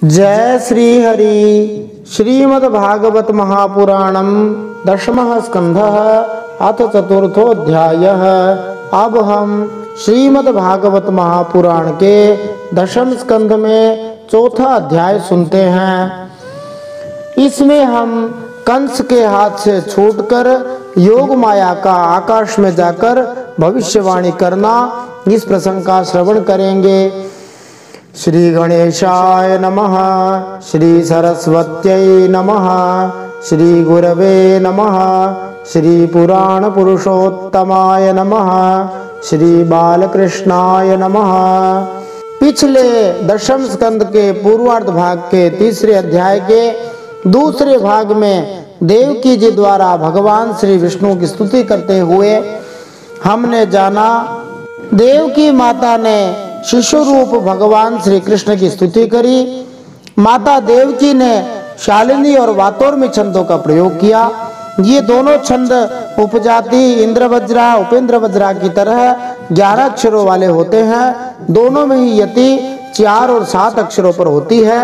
जय श्री हरि। श्रीमद्भागवत महापुराणम दशमः स्कंधः अथ चतुर्थोऽध्यायः। अब हम श्रीमद्भागवत महापुराण के दशम स्कंध में चौथा अध्याय सुनते हैं। इसमें हम कंस के हाथ से छूटकर योग माया का आकाश में जाकर भविष्यवाणी करना, इस प्रसंग का श्रवण करेंगे। श्री गणेशाय नमः, श्री सरस्वत्यै नमः, श्री गुरवे नमः, श्री पुराण पुरुषोत्तमाय नमः, श्री बालकृष्णाय नमः। पिछले दशम स्कंद के पूर्वार्ध भाग के तीसरे अध्याय के दूसरे भाग में देवकी जी द्वारा भगवान श्री विष्णु की स्तुति करते हुए हमने जाना, देवकी माता ने शिशु रूप भगवान श्री कृष्ण की स्तुति करी। माता देवकी ने शालिनी और वातोर्मी छंदों का प्रयोग किया। ये दोनों छंद उपजाति इंद्रवज्रा उपेंद्रवज्रा की तरह 11 अक्षरों वाले होते हैं। दोनों में ही यति 4 और 7 अक्षरों पर होती है।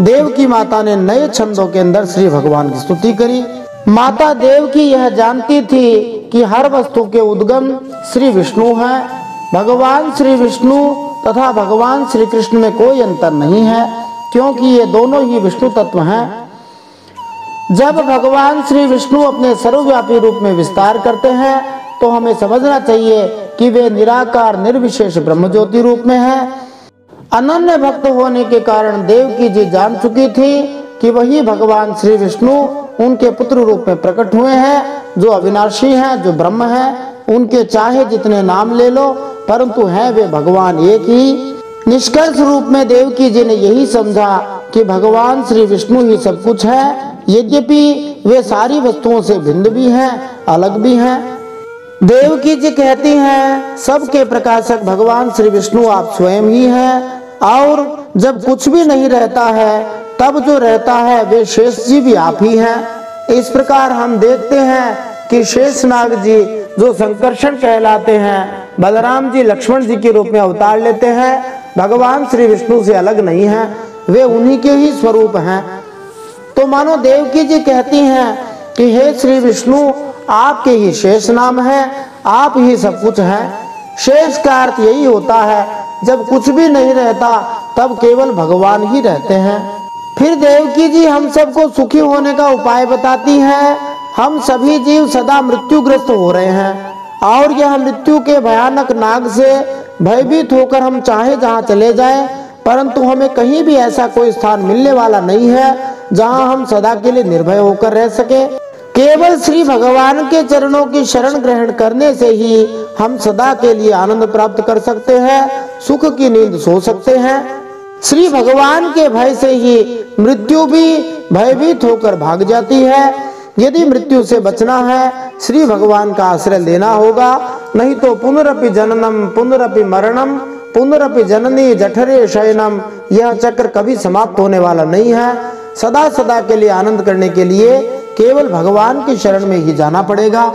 देवकी माता ने नए छंदों के अंदर श्री भगवान की स्तुति करी। माता देवकी यह जानती थी कि हर वस्तु के उद्गम श्री विष्णु है। भगवान श्री विष्णु तथा भगवान श्री कृष्ण में कोई अंतर नहीं है, क्योंकि ये दोनों ही विष्णु तत्व हैं। जब भगवान श्री विष्णु अपने सर्वव्यापी रूप में विस्तार करते हैं तो हमें समझना चाहिए कि वे निराकार निर्विशेष ब्रह्म ज्योति रूप में हैं। अनन्य भक्त होने के कारण देवकी जी जान चुकी थी कि वही भगवान श्री विष्णु उनके पुत्र रूप में प्रकट हुए हैं, जो अविनाशी हैं, जो ब्रह्म हैं। उनके चाहे जितने नाम ले लो, परंतु हैं वे भगवान एक ही। निष्कर्ष रूप में देवकी जी ने यही समझा कि भगवान श्री विष्णु ही सब कुछ है, यद्यपि वे सारी वस्तुओं से भिन्न भी हैं, अलग भी हैं। देवकी जी कहती हैं, सबके प्रकाशक भगवान श्री विष्णु आप स्वयं ही हैं, और जब कुछ भी नहीं रहता है तब जो रहता है वे शेष जी भी आप ही हैं। इस प्रकार हम देखते हैं कि शेषनाग जी जो संकर्षण कहलाते हैं, बलराम जी लक्ष्मण जी के रूप में अवतार लेते हैं, भगवान श्री विष्णु से अलग नहीं हैं, वे उन्हीं के ही स्वरूप हैं। तो मानो देवकी जी कहती हैं कि हे श्री विष्णु, आपके ही शेष नाम है, आप ही सब कुछ हैं। शेष का अर्थ यही होता है, जब कुछ भी नहीं रहता तब केवल भगवान ही रहते हैं। फिर देवकी जी हम सबको सुखी होने का उपाय बताती हैं। हम सभी जीव सदा मृत्युग्रस्त हो रहे हैं, और यह मृत्यु के भयानक नाग से भयभीत होकर हम चाहे जहाँ चले जाएं, परंतु हमें कहीं भी ऐसा कोई स्थान मिलने वाला नहीं है जहाँ हम सदा के लिए निर्भय होकर रह सके। केवल श्री भगवान के चरणों की शरण ग्रहण करने से ही हम सदा के लिए आनंद प्राप्त कर सकते हैं, सुख की नींद सो सकते हैं। श्री भगवान के भय से ही मृत्यु भी भयभीत होकर भाग जाती है। यदि मृत्यु से बचना है, श्री भगवान का आश्रय लेना होगा, नहीं तो पुनरपि जननम पुनरपि मरणम पुनरपि जननी जठरे शयनम, यह चक्र कभी समाप्त होने वाला नहीं है। सदा सदा के लिए आनंद करने के लिए केवल भगवान की शरण में ही जाना पड़ेगा।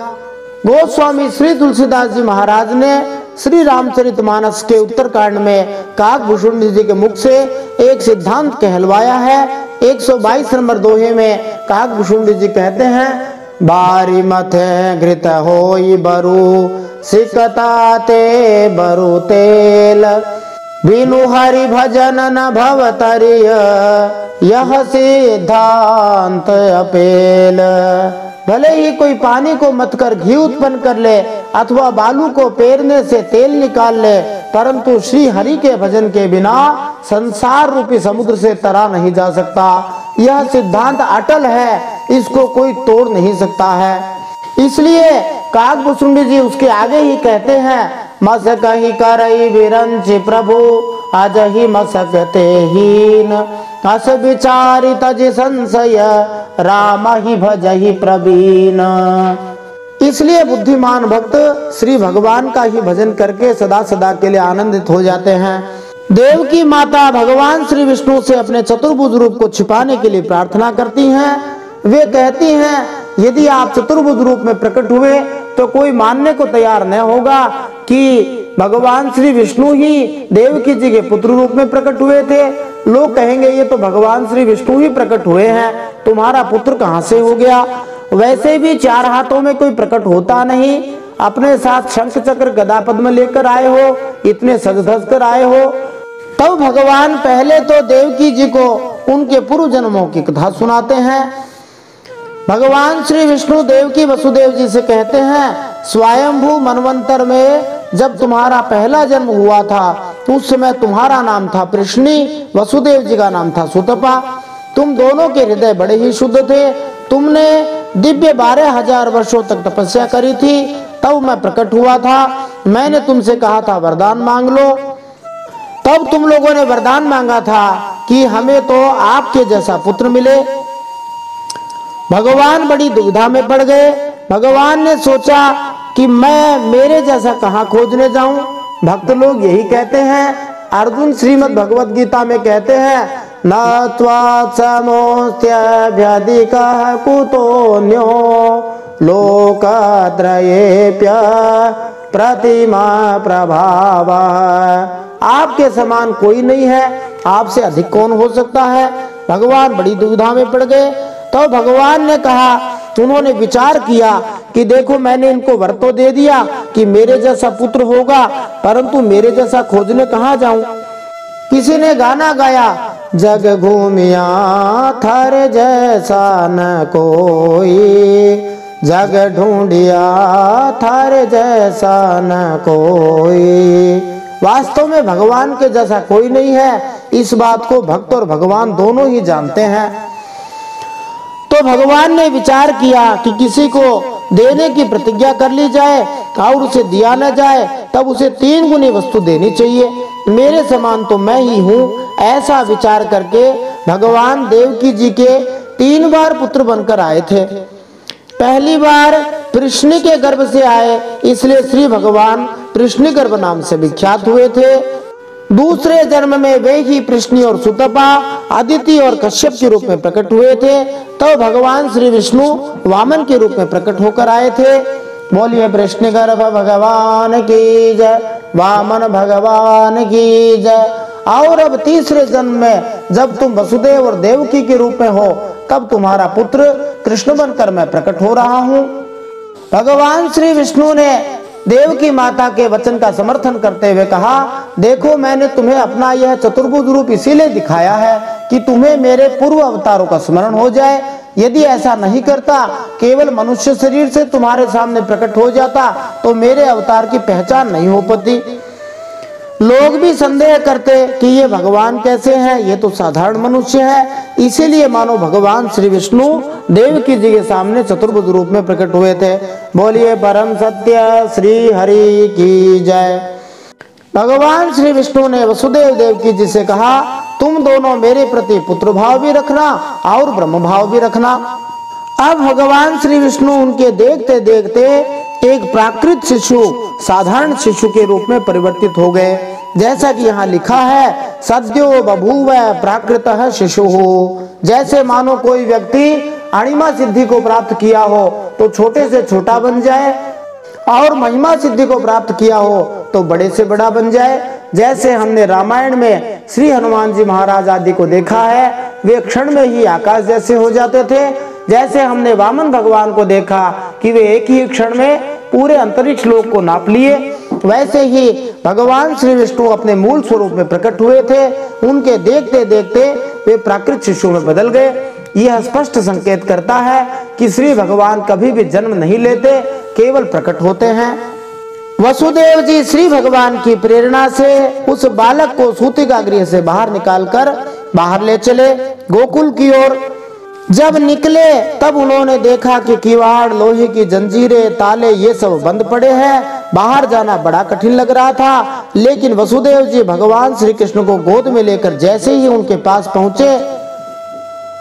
गोस्वामी श्री तुलसीदास जी महाराज ने श्री रामचरितमानस के उत्तरकांड में काकभूषुंड जी के मुख से एक सिद्धांत कहलवाया है। 122 नंबर दोहे में काकभूषुंड जी कहते हैं, बारी मथे घृत होई बरु सिकताते बरु तेल, बिनु हरि भजन न भवतरिय यह सिद्धांत अपेल। भले ही कोई पानी को मत कर घी उत्पन्न कर ले अथवा बालू को पेरने से तेल निकाल ले, परंतु श्री हरि के भजन के बिना संसार रूपी समुद्र से तरा नहीं जा सकता। यह सिद्धांत अटल है, इसको कोई तोड़ नहीं सकता है। इसलिए काकभूषुंड जी उसके आगे ही कहते हैं, मसक ही करई विरंचि प्रभु अजहि मसकते हीन, अस विचारि तज संशय राम ही भजहि प्रवीण। इसलिए बुद्धिमान भक्त श्री भगवान का ही भजन करके सदा सदा के लिए आनंदित हो जाते हैं। देवकी माता भगवान श्री विष्णु से अपने चतुर्भुज रूप को छिपाने के लिए प्रार्थना करती हैं। वे कहती हैं, यदि आप चतुर्भुज रूप में प्रकट हुए तो कोई मानने को तैयार न होगा कि भगवान श्री विष्णु ही देवकी जी के पुत्र रूप में प्रकट हुए थे। लोग कहेंगे ये तो भगवान श्री विष्णु ही प्रकट हुए हैं, तुम्हारा पुत्र कहां से हो गया। वैसे भी 4 हाथों में कोई प्रकट होता नहीं, अपने साथ शंख चक्र गदा पद्म लेकर आए हो, इतने सज धज कर आए हो। तब भगवान पहले तो देवकी जी को उनके पूर्व जन्मों की कथा सुनाते हैं। भगवान श्री विष्णु देवकी वसुदेव जी से कहते हैं, स्वयंभू मनवंतर में जब तुम्हारा पहला जन्म हुआ था उस समय तुम्हारा नाम था प्रश्नि, वसुदेव जी का नाम था सुतपा। तुम दोनों के हृदय बड़े ही शुद्ध थे। तुमने दिव्य 12,000 वर्षों तक तपस्या करी थी, तब मैं प्रकट हुआ था। मैंने तुमसे कहा था वरदान मांग लो, तब तुम लोगों ने वरदान मांगा था कि हमें तो आपके जैसा पुत्र मिले। भगवान बड़ी दुविधा में पड़ गए। भगवान ने सोचा कि मैं मेरे जैसा कहां खोजने जाऊं। भक्त लोग यही कहते हैं, अर्जुन श्रीमद् भगवत गीता में कहते हैं, न त्वात् समोस्त्यभ्यधिकः कुतोऽन्यो लोकत्रयेऽप्य प्रतिमा प्रभाव। आपके समान कोई नहीं है, आपसे अधिक कौन हो सकता है। भगवान बड़ी दुविधा में पड़ गए। तो भगवान ने कहा, उन्होंने विचार किया कि देखो मैंने इनको वर तो दे दिया कि मेरे जैसा पुत्र होगा, परंतु मेरे जैसा खोजने कहाँ जाऊं। किसी ने गाना गाया, जग घूमिया थर जैसा न कोई, जग ढूंढिया थर जैसा न कोई। वास्तव में भगवान के जैसा कोई नहीं है, इस बात को भक्त और भगवान दोनों ही जानते हैं। तो भगवान ने विचार किया कि किसी को देने की प्रतिज्ञा कर ली जाए और उसे दिया न जाए, तब उसे 3 गुनी वस्तु देनी चाहिए। मेरे समान तो मैं ही हूँ। ऐसा विचार करके भगवान देवकी जी के 3 बार पुत्र बनकर आए थे। पहली बार कृष्ण के गर्भ से आए, इसलिए श्री भगवान कृष्ण गर्भ नाम से विख्यात हुए थे। दूसरे जन्म में वे ही कृष्ण और सुतपा, अदिति और कश्यप के रूप में प्रकट हुए थे। तो भगवान श्री विष्णु वामन के रूप में प्रकट होकर आए थे। बोलिए कृष्ण गर्भ भगवान की जय, वामन भगवान की जय। और अब तीसरे जन्म में जब तुम वसुदेव और देवकी के रूप में हो, तब तुम्हारा पुत्र कृष्ण बनकर मैं प्रकट हो रहा हूँ। भगवान श्री विष्णु ने देवकी माता के वचन का समर्थन करते हुए कहा, देखो मैंने तुम्हें अपना यह चतुर्भुज रूप इसीलिए दिखाया है कि तुम्हें मेरे पूर्व अवतारों का स्मरण हो जाए। यदि ऐसा नहीं करता, केवल मनुष्य शरीर से तुम्हारे सामने प्रकट हो जाता, तो मेरे अवतार की पहचान नहीं हो पाती। लोग भी संदेह करते कि ये भगवान कैसे हैं, ये तो साधारण मनुष्य है। इसीलिए मानो भगवान श्री विष्णु देवकी जी के सामने चतुर्भुज रूप में प्रकट हुए थे। बोलिए परम सत्य श्री हरि की जय। भगवान श्री विष्णु ने वसुदेव देवकी जी से कहा, तुम दोनों मेरे प्रति पुत्र भाव भी रखना और ब्रह्म भाव भी रखना। अब भगवान श्री विष्णु उनके देखते देखते एक प्राकृत शिशु, साधारण शिशु के रूप में परिवर्तित हो गए। जैसा कि यहाँ लिखा है, सद्यो बभूव प्राकृतः शिशुः। जैसे मानो कोई व्यक्ति अणिमा सिद्धि को प्राप्त किया हो तो छोटे से छोटा बन जाए, और महिमा सिद्धि को प्राप्त किया हो तो बड़े से बड़ा बन जाए। जैसे हमने रामायण में श्री हनुमान जी महाराज आदि को देखा है, वे क्षण में ही आकाश जैसे हो जाते थे। जैसे हमने वामन भगवान को देखा कि वे एक ही क्षण में पूरे अंतरिक्ष लोक को नाप लिए, वैसे ही भगवान श्री विष्णु अपने मूल स्वरूप में प्रकट हुए थे। उनके देखते देखते वे प्राकृत शिशु में बदल गए। यह स्पष्ट संकेत करता है कि श्री भगवान कभी भी जन्म नहीं लेते, केवल प्रकट होते हैं। वसुदेव जी श्री भगवान की प्रेरणा से उस बालक को सूतिका गृह से बाहर निकालकर बाहर ले चले गोकुल की ओर। जब निकले तब उन्होंने देखा कि किवाड़, लोहे की जंजीरें, ताले ये सब बंद पड़े हैं। बाहर जाना बड़ा कठिन लग रहा था, लेकिन वसुदेव जी भगवान श्री कृष्ण को गोद में लेकर जैसे ही उनके पास पहुंचे,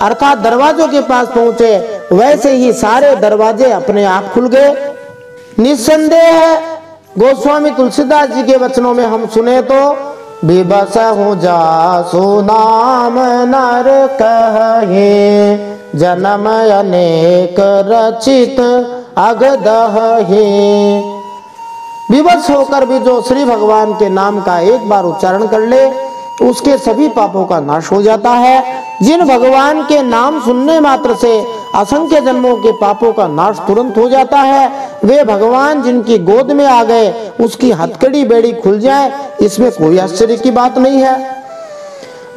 अर्थात दरवाजों के पास पहुंचे, वैसे ही सारे दरवाजे अपने आप खुल गए। निस्संदेह गोस्वामी तुलसीदास जी के वचनों में हम सुने तो, विबस हूँ जासु नाम नर कहे, जन्म अनेक रचित अगदहि। विवश होकर भी जो श्री भगवान के नाम का एक बार उच्चारण कर ले उसके सभी पापों का नाश हो जाता है। जिन भगवान के नाम सुनने मात्र से असंख्य जन्मों के पापों का नाश तुरंत हो जाता है, वे भगवान जिनकी गोद में आ गए उसकी हथकड़ी बेड़ी खुल जाए, इसमें कोई आश्चर्य की बात नहीं है।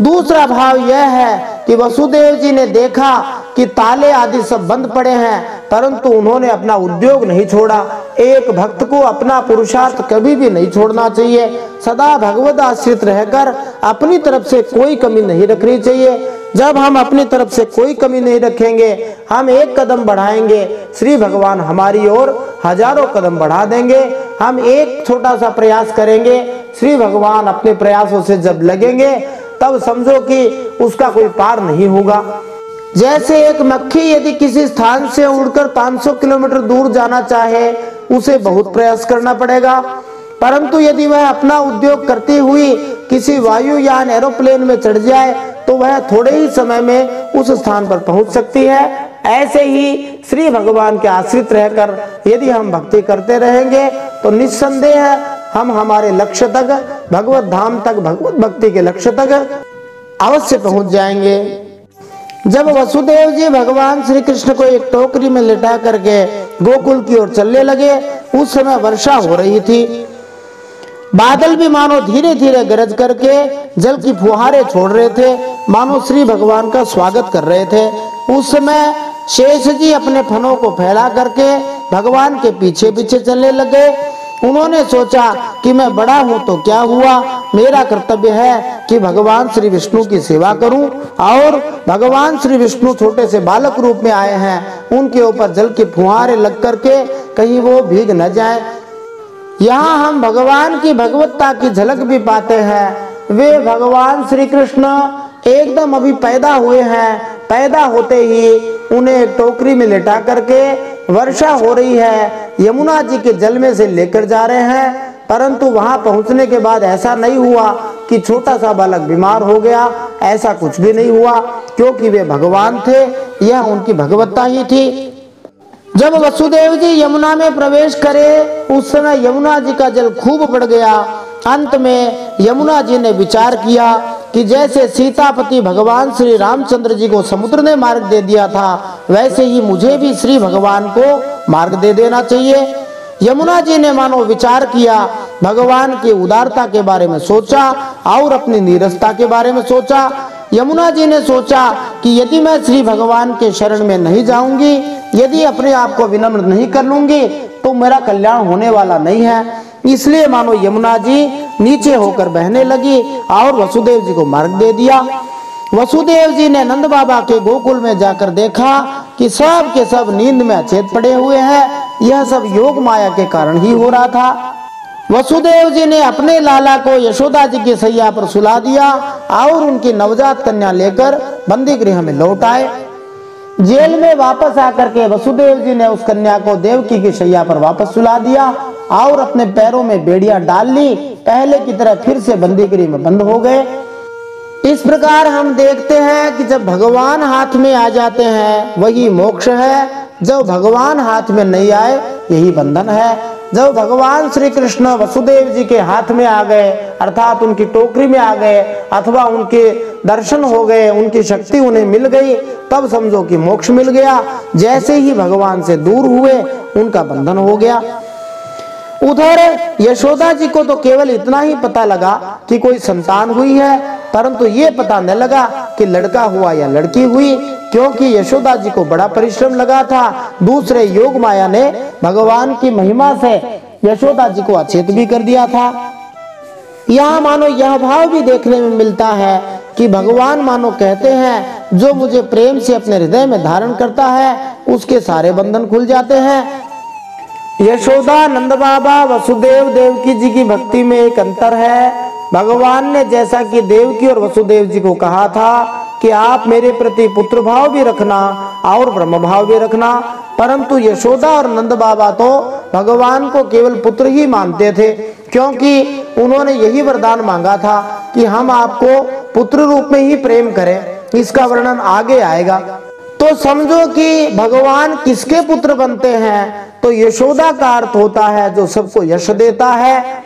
दूसरा भाव यह है कि वसुदेव जी ने देखा कि ताले आदि सब बंद पड़े हैं, परंतु उन्होंने अपना उद्योग नहीं छोड़ा। एक भक्त को अपना पुरुषार्थ कभी भी नहीं छोड़ना चाहिए, सदा भगवत आश्रित रहकर अपनी तरफ से कोई कमी नहीं रखनी चाहिए। जब हम अपनी तरफ से कोई कमी नहीं रखेंगे, हम एक कदम बढ़ाएंगे, श्री भगवान हमारी ओर हजारों कदम बढ़ा देंगे। हम एक छोटा सा प्रयास करेंगे, श्री भगवान अपने प्रयासों से जब लगेंगे तब समझो कि उसका कोई पार नहीं होगा। जैसे एक मक्खी यदि किसी स्थान से उड़कर 500 किलोमीटर दूर जाना चाहे, उसे बहुत प्रयास करना पड़ेगा, परंतु यदि वह अपना उद्योग करती हुई किसी वायुयान एरोप्लेन में चढ़ जाए तो वह थोड़े ही समय में उस स्थान पर पहुंच सकती है। ऐसे ही श्री भगवान के आश्रित रहकर यदि हम भक्ति करते रहेंगे तो निस्संदेह हम हमारे लक्ष्य तक, भगवत धाम तक, भगवत भक्ति के लक्ष्य तक अवश्य पहुंच जाएंगे। जब वसुदेव जी भगवान श्री कृष्ण को एक टोकरी में लिटा करके गोकुल की ओर चलने लगे, उस समय वर्षा हो रही थी। बादल भी मानो धीरे धीरे गरज करके जल की फुहारें छोड़ रहे थे, मानो श्री भगवान का स्वागत कर रहे थे। उस समय शेष जी अपने फनों को फैला करके भगवान के पीछे पीछे चलने लगे। उन्होंने सोचा कि मैं बड़ा हूं तो क्या हुआ, मेरा कर्तव्य है कि भगवान श्री विष्णु की सेवा करूं, और भगवान श्री विष्णु छोटे से बालक रूप में आए हैं, उनके ऊपर जल की फुहारें लग करके कहीं वो भीग न जाए। यहाँ हम भगवान की भगवत्ता की झलक भी पाते हैं। वे भगवान श्री कृष्ण एकदम अभी पैदा हुए हैं, पैदा होते ही उन्हें एक टोकरी में लेटा करके वर्षा हो रही है, यमुना जी के जल में से लेकर जा रहे हैं। परंतु वहां पहुंचने के बाद ऐसा नहीं हुआ कि छोटा सा बालक बीमार हो गया, ऐसा कुछ भी नहीं हुआ, क्योंकि वे भगवान थे, यह उनकी भगवत्ता ही थी। जब वसुदेव जी यमुना में प्रवेश करे उस समय यमुना जी का जल खूब बढ़ गया। अंत में यमुना जी ने विचार किया कि जैसे सीतापति भगवान श्री रामचंद्र जी को समुद्र ने मार्ग दे दिया था, वैसे ही मुझे भी श्री भगवान को मार्ग दे देना चाहिए। यमुना जी ने मानो विचार किया, भगवान की उदारता के बारे में सोचा और अपनी नीरसता के बारे में सोचा। यमुना जी ने सोचा कि यदि मैं श्री भगवान के शरण में नहीं जाऊंगी, यदि अपने आप को विनम्र नहीं कर लूंगी, तो मेरा कल्याण होने वाला नहीं है। इसलिए मानो यमुना जी नीचे होकर बहने लगी और वसुदेव जी को मार्ग दे दिया। वसुदेव जी ने नंद बाबा के गोकुल में जाकर देखा कि सब के सब नींद में अचेत पड़े हुए हैं। यह सब योग माया के कारण ही हो रहा था। वसुदेव जी ने अपने लाला को यशोदा जी की सैया पर सुला दिया और उनकी नवजात कन्या लेकर बंदी गृह में लौट आए। जेल में वापस आकर के वसुदेव जी ने उस कन्या को देवकी की शैया पर वापस सुला दिया और अपने पैरों में बेड़ियां डाल ली, पहले की तरह फिर से बंदी गृह में बंद हो गए। इस प्रकार हम देखते हैं कि जब भगवान हाथ में आ जाते हैं वही मोक्ष है, जब भगवान हाथ में नहीं आए यही बंधन है। जब भगवान श्री कृष्ण वसुदेव जी के हाथ में आ गए, अर्थात उनकी टोकरी में आ गए, अथवा उनके दर्शन हो गए, उनकी शक्ति उन्हें मिल गई, तब समझो कि मोक्ष मिल गया। जैसे ही भगवान से दूर हुए उनका बंधन हो गया। उधर यशोदा जी को तो केवल इतना ही पता लगा कि कोई संतान हुई है, परंतु ये पता न लगा कि लड़का हुआ या लड़की हुई, क्योंकि यशोदा जी को बड़ा परिश्रम लगा था। दूसरे योग माया ने भगवान की महिमा से यशोदा जी को अचेत भी कर दिया था। यहाँ मानो यह भाव भी देखने में मिलता है कि भगवान मानो कहते हैं, जो मुझे प्रेम से अपने हृदय में धारण करता है उसके सारे बंधन खुल जाते हैं। यशोदा, नंद बाबा, वसुदेव, देवकी जी की भक्ति में एक अंतर है। भगवान ने जैसा कि देवकी और वसुदेव जी को कहा था कि आप मेरे प्रति पुत्र भाव भी रखना और ब्रह्म भाव भी रखना, परंतु यशोदा और नंद बाबा तो भगवान को केवल पुत्र ही मानते थे, क्योंकि उन्होंने यही वरदान मांगा था कि हम आपको पुत्र रूप में ही प्रेम करें। इसका वर्णन आगे आएगा। तो समझो कि भगवान किसके पुत्र बनते हैं, तो यशोदा का अर्थ होता है जो सबको यश देता है।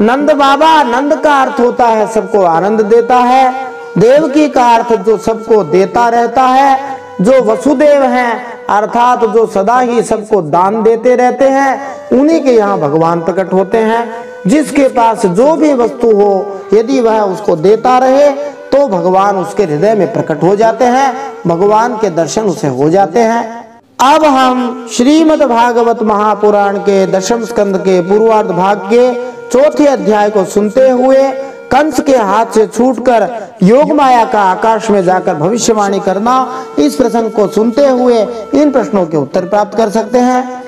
नंद बाबा, नंद का अर्थ होता है सबको आनंद देता है। देवकी का अर्थ जो सबको देता रहता है। जो वसुदेव हैं अर्थात जो सदा ही सबको दान देते रहते हैं, उन्हीं के यहाँ भगवान प्रकट होते हैं। जिसके पास जो भी वस्तु हो, यदि वह उसको देता रहे तो भगवान उसके हृदय में प्रकट हो जाते हैं, भगवान के दर्शन उसे हो जाते हैं। अब हम श्रीमद् भागवत महापुराण के दशम स्कंद के पूर्वार्ध भाग के चौथे अध्याय को सुनते हुए कंस के हाथ से छूटकर योग माया का आकाश में जाकर भविष्यवाणी करना, इस प्रसंग को सुनते हुए इन प्रश्नों के उत्तर प्राप्त कर सकते हैं।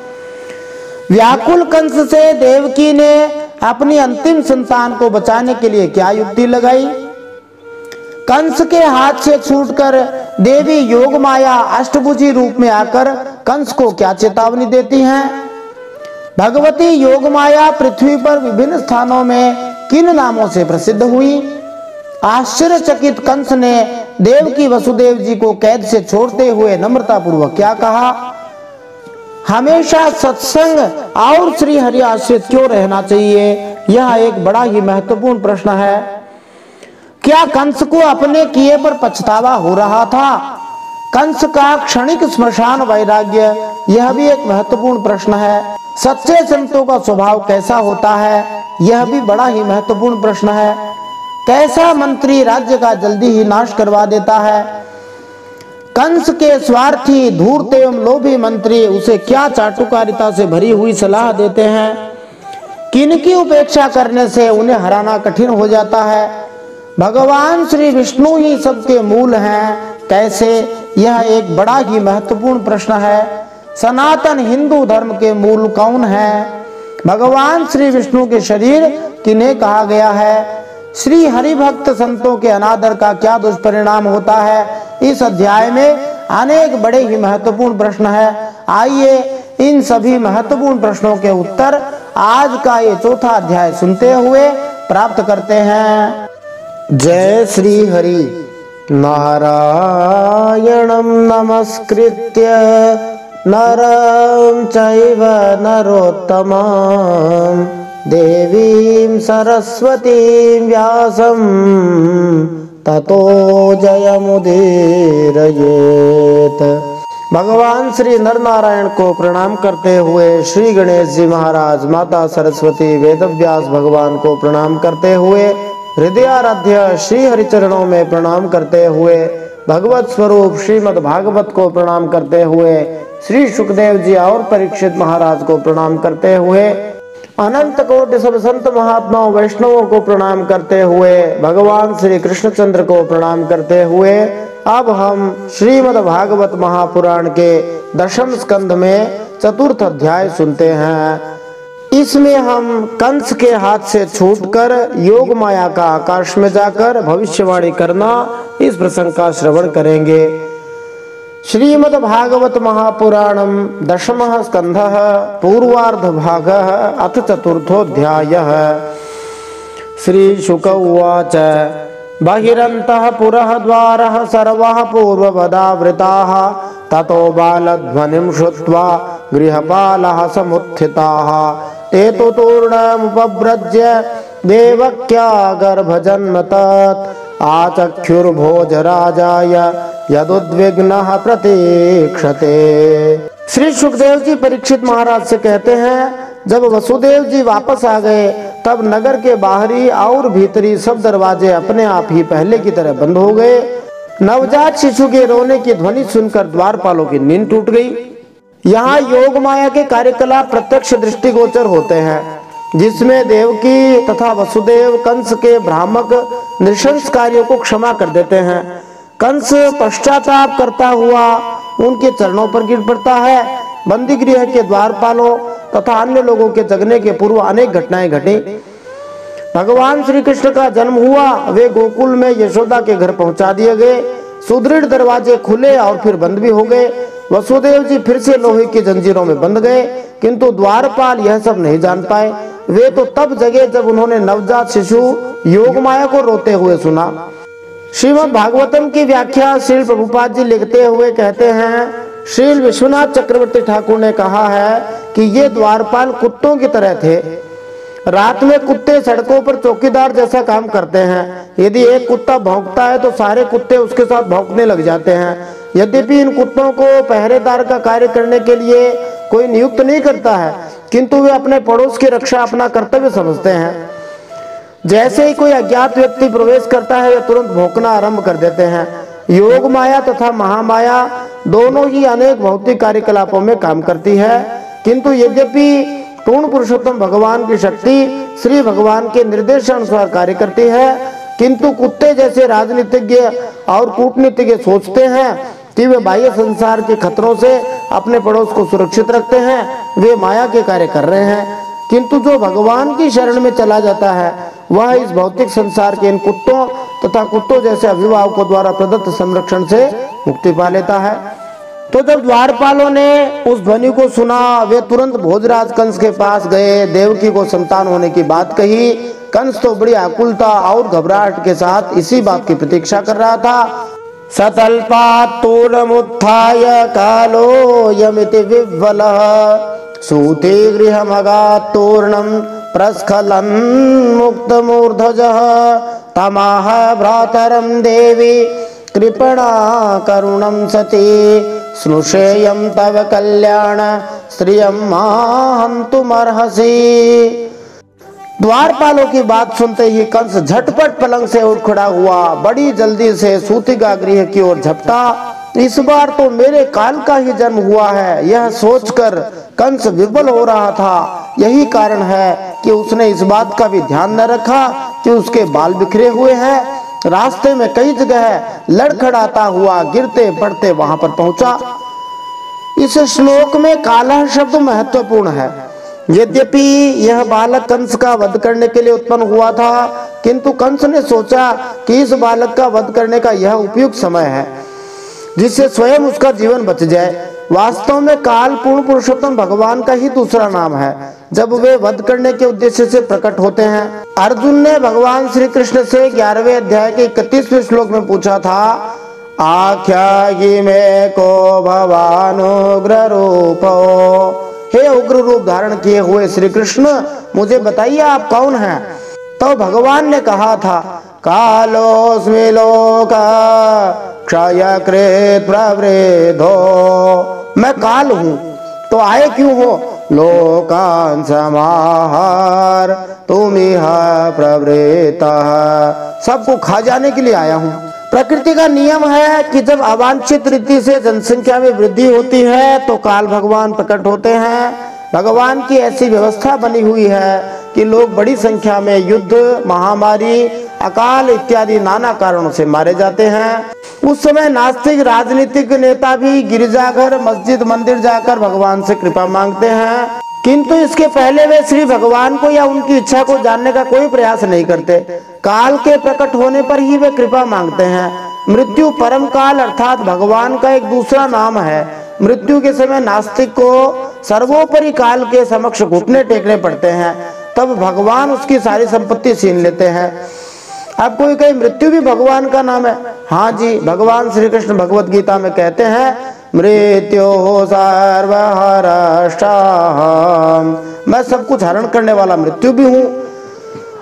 व्याकुल कंस से देवकी ने अपनी अंतिम संतान को बचाने के लिए क्या युक्ति लगाई? कंस के हाथ से छूटकर देवी योग माया अष्टभुजी रूप में आकर कंस को क्या चेतावनी देती हैं? भगवती योग माया पृथ्वी पर विभिन्न स्थानों में किन नामों से प्रसिद्ध हुई? आश्चर्यचकित कंस ने देवकी वसुदेव जी को कैद से छोड़ते हुए नम्रता पूर्वक क्या कहा? हमेशा सत्संग और श्री हरि आश्रित क्यों रहना चाहिए? यह एक बड़ा ही महत्वपूर्ण प्रश्न है। क्या कंस को अपने किए पर पछतावा हो रहा था? कंस का क्षणिक श्मशान वैराग्य, यह भी एक महत्वपूर्ण प्रश्न है। सच्चे संतों का स्वभाव कैसा होता है? यह भी बड़ा ही महत्वपूर्ण प्रश्न है। कैसा मंत्री राज्य का जल्दी ही नाश करवा देता है? कंस के स्वार्थी, धूर्त एवं लोभी मंत्री उसे क्या चाटुकारिता से भरी हुई सलाह देते हैं? किनकी उपेक्षा करने से उन्हें हराना कठिन हो जाता है? भगवान श्री विष्णु ही सबके मूल हैं, कैसे? यह एक बड़ा ही महत्वपूर्ण प्रश्न है। सनातन हिंदू धर्म के मूल कौन है? भगवान श्री विष्णु के शरीर किन्हें कहा गया है? श्री हरि भक्त संतों के अनादर का क्या दुष्परिणाम होता है? इस अध्याय में अनेक बड़े ही महत्वपूर्ण प्रश्न है। आइए इन सभी महत्वपूर्ण प्रश्नों के उत्तर आज का ये चौथा अध्याय सुनते हुए प्राप्त करते हैं। जय श्री हरि। नारायणं नमस्कृत्य नरं चैव नरोत्तमं देवीं सरस्वतीं व्यासं ततो जयमुदीरयेत्। भगवान श्री नर नारायण को प्रणाम करते हुए श्री गणेश जी महाराज, माता सरस्वती, वेदव्यास भगवान को प्रणाम करते हुए, हृदयाराध्य श्री हरिचरणों में प्रणाम करते हुए, भगवत स्वरूप श्रीमद् भागवत को प्रणाम करते हुए, श्री सुखदेव जी और परीक्षित महाराज को प्रणाम करते हुए, अनंत कोटि सब संत महात्माओं वैष्णवों को प्रणाम करते हुए, भगवान श्री कृष्णचंद्र को प्रणाम करते हुए, अब हम श्रीमद् भागवत महापुराण के दशम स्कंध में चतुर्थ अध्याय सुनते हैं। इसमें हम कंस के हाथ से छूटकर योग माया का आकाश में जाकर भविष्यवाणी करना, इस प्रसंग का श्रवण करेंगे। श्रीमद् भागवत महापुराणम दशमः स्कंधः पूर्वार्ध भागः अथ चतुर्थोऽध्यायः। श्री शुक उवाच बहिरन्तः पुरः द्वारः सर्वः पूर्ववदावृताः ततो बालध्वनिं श्रुत्वा गृहपालः समुत्थिताः ते तु तूर्णमुपव्रज्य देवक्या गर्भजन्म तत् आचख्युर्भोजराजाय यदुद्विग्नः प्रतीक्षते। श्री सुखदेव जी परीक्षित महाराज से कहते हैं, जब वसुदेव जी वापस आ गए तब नगर के बाहरी और भीतरी सब दरवाजे अपने आप ही पहले की तरह बंद हो गए। नवजात शिशु के रोने की ध्वनि सुनकर द्वारपालों की नींद टूट गई। यहाँ योग माया के कार्यकलाप प्रत्यक्ष दृष्टिगोचर होते हैं, जिसमें देवकी तथा वसुदेव कंस के भ्रामक नृशंस कार्यों को क्षमा कर देते हैं। कंस पश्चाताप करता हुआ उनके चरणों पर गिर पड़ता है। बंदी गृह के द्वारपालों तथा अन्य लोगों के जगने के पूर्व अनेक घटनाएं घटी। भगवान श्री कृष्ण का जन्म हुआ, वे गोकुल में यशोदा के घर पहुंचा दिए गए। सुदृढ़ दरवाजे खुले और फिर बंद भी हो गए। वसुदेव जी फिर से लोहे की जंजीरों में बंध गए, किंतु द्वारपाल यह सब नहीं जान पाए। वे तो तब जगे जब उन्होंने नवजात शिशु योग माया को रोते हुए सुना। श्रीमद् भागवतम की व्याख्या श्रील प्रभुपाद जी लिखते हुए कहते हैं, श्रील विश्वनाथ चक्रवर्ती ठाकुर ने कहा है कि ये द्वारपाल कुत्तों की तरह थे। रात में कुत्ते सड़कों पर चौकीदार जैसा काम करते हैं। यदि एक कुत्ता भौंकता है तो सारे कुत्ते उसके साथ भौंकने लग जाते हैं। यद्यपि इन कुत्तों को पहरेदार का कार्य करने के लिए कोई नियुक्त नहीं करता है, किंतु वे अपने पड़ोस की रक्षा अपना कर्तव्य समझते हैं। जैसे ही कोई अज्ञात व्यक्ति प्रवेश करता है, वे तुरंत भौंकना आरंभ कर देते हैं। योग माया तथा महामाया दोनों ही अनेक भौतिक कार्यकलापों में काम करती है, किंतु यद्यपि पूर्ण पुरुषोत्तम भगवान की शक्ति श्री भगवान के निर्देशानुसार कार्य करती है, किंतु कुत्ते जैसे राजनीतिज्ञ और कूटनीतिज्ञ सोचते हैं कि वे बाह्य संसार के खतरों से अपने पड़ोस को सुरक्षित रखते हैं, वे माया के कार्य कर रहे हैं। किंतु जो भगवान की शरण में चला जाता है, वह इस भौतिक संसार के इन कुत्तों तथा कुत्तों जैसे अभिभावकों द्वारा प्रदत्त संरक्षण से मुक्ति पा लेता है। तो जब द्वारपालों ने उस ध्वनि को सुना, वे तुरंत भोजराज कंस के पास गए, देवकी को संतान होने की बात कही। कंस तो बड़ी आकुलता और घबराहट के साथ इसी बात की प्रतीक्षा कर रहा था। सतल्पात्तूर्णमुत्थाय कालो यमिति विह्वलः सूते गृहमगात्तूर्णं प्रस्खलन् मुक्तमूर्धजः तमाह भ्रातरं देवी कृपणा करुणं सती स्नुषेयं तव कल्याण श्रियं माहन्तुमर्हसि। द्वारपालों की बात सुनते ही कंस झटपट पलंग से उठ खड़ा हुआ, बड़ी जल्दी से सूतिका गृह की ओर झपटा। इस बार तो मेरे काल का ही जन्म हुआ है, यह सोचकर कंस विह्वल हो रहा था। यही कारण है कि उसने इस बात का भी ध्यान न रखा कि उसके बाल बिखरे हुए हैं। रास्ते में कई जगह लड़खड़ाता हुआ गिरते पड़ते वहां पर पहुंचा। इस श्लोक में कालह शब्द महत्वपूर्ण है। यद्यपि यह बालक कंस का वध करने के लिए उत्पन्न हुआ था, किंतु कंस ने सोचा कि इस बालक का वध करने का यह उपयुक्त समय है जिससे स्वयं उसका जीवन बच जाए। वास्तव में काल पूर्ण पुरुषोत्तम भगवान का ही दूसरा नाम है, जब वे वध करने के उद्देश्य से प्रकट होते हैं। अर्जुन ने भगवान श्री कृष्ण से 11वें अध्याय के 31वें श्लोक में पूछा था, आख्यायि में को भवानुग्र रूपो। हे उग्र रूप धारण किए हुए श्री कृष्ण, मुझे बताइए आप कौन हैं? तो भगवान ने कहा था, कालोस्मि लोक क्षयकृत प्रवृद्धो। मैं काल हूँ, तो आए क्यों हो? लोकान् समाहार तुमिह प्रवृत्तः। सबको खा जाने के लिए आया हूँ। प्रकृति का नियम है कि जब अवांछित रीति से जनसंख्या में वृद्धि होती है तो काल भगवान प्रकट होते हैं। भगवान की ऐसी व्यवस्था बनी हुई है कि लोग बड़ी संख्या में युद्ध, महामारी, अकाल इत्यादि नाना कारणों से मारे जाते हैं। उस समय नास्तिक राजनीतिक नेता भी गिरजाघर, मस्जिद, मंदिर जाकर भगवान से कृपा मांगते हैं, किंतु इसके पहले वे श्री भगवान को या उनकी इच्छा को जानने का कोई प्रयास नहीं करते। काल के प्रकट होने पर ही वे कृपा मांगते हैं। मृत्यु परम काल अर्थात भगवान का एक दूसरा नाम है। मृत्यु के समय नास्तिक को सर्वोपरि काल के समक्ष घुटने टेकने पड़ते हैं, तब भगवान उसकी सारी संपत्ति छीन लेते हैं। अब कोई कहे मृत्यु भी भगवान का नाम है। हाँ जी, भगवान श्री कृष्ण भगवत गीता में कहते हैं, मृत्यु सर्वहरष्टाहम्। मैं सब कुछ हरण करने वाला मृत्यु भी हूँ,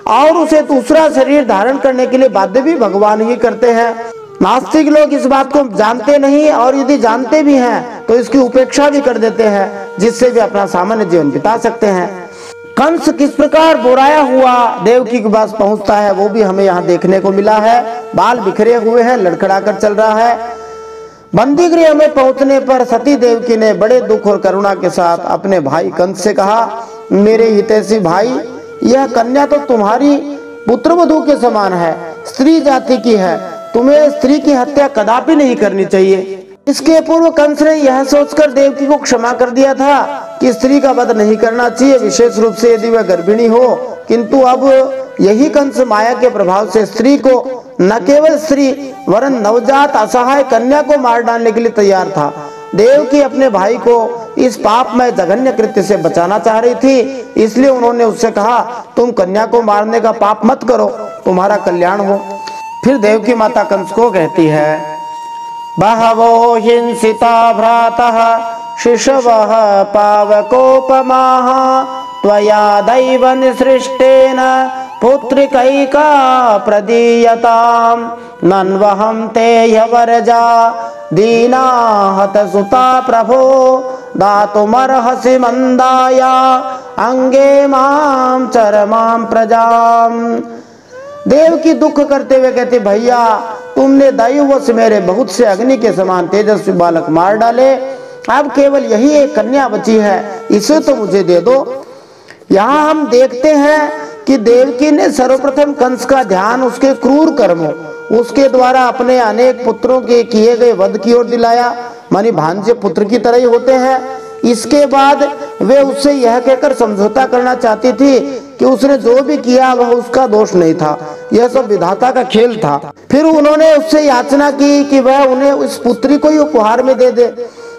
और उसे दूसरा शरीर धारण करने के लिए बाध्य भी भगवान ही करते हैं। नास्तिक लोग इस बात को जानते नहीं, और यदि जानते भी हैं तो इसकी उपेक्षा भी कर देते हैं, जिससे वे अपना सामान्य जीवन बिता सकते हैं। कंस किस प्रकार बोराया हुआ देवकी के पास पहुंचता है, वो भी हमें यहाँ देखने को मिला है। बाल बिखरे हुए हैं, लड़खड़ाकर चल रहा है। बंदी गृह में पहुंचने पर सती देवकी ने बड़े दुख और करुणा के साथ अपने भाई कंस से कहा, मेरे हितैषी भाई, यह कन्या तो तुम्हारी पुत्रवधू के समान है, स्त्री जाति की है, तुम्हें स्त्री की हत्या कदापि नहीं करनी चाहिए। इसके पूर्व कंस ने यह सोचकर देवकी को क्षमा कर दिया था कि स्त्री का वध नहीं करना चाहिए, विशेष रूप से यदि वह गर्भिणी हो। किंतु अब यही कंस माया के प्रभाव से स्त्री को, न केवल स्त्री वरन नवजात असहाय कन्या को मार डालने के लिए तैयार था। देवकी अपने भाई को इस पापमय जघन्य कृत्य से बचाना चाह रही थी, इसलिए उन्होंने उससे कहा, तुम कन्या को मारने का पाप मत करो, तुम्हारा कल्याण हो। फिर देवकी माता कंस को कहती है, बहवो हिंसिता भ्रातः शिशवः पावकोपमाः त्वया दैव निसृष्टेन पुत्रिकैका प्रदीयताम् नन्वहं ते ह्यवरजा दीना हतसुता प्रभो दातुमर्हसि मंदाया अंगे मां चरमां प्रजाम। देव की दुख करते हुए कहते, भैया तुमने दैववश मेरे बहुत से अग्नि के समान तेजस्वी बालक मार डाले, अब केवल यही एक कन्या बची है, इसे तो मुझे दे दो। यहाँ हम देखते हैं कि देवकी ने सर्वप्रथम कंस का ध्यान उसके क्रूर कर्मों, उसके द्वारा अपने अनेक पुत्रों के किए गए वध की ओर दिलाया, मानी भांजे पुत्र की तरह ही होते हैं। इसके बाद वे उससे यह कहकर समझौता करना चाहती थी कि उसने जो भी किया वह उसका दोष नहीं था, यह सब विधाता का खेल था। फिर उन्होंने उससे याचना की कि वह उन्हें उस पुत्री को ही उपहार में दे दे।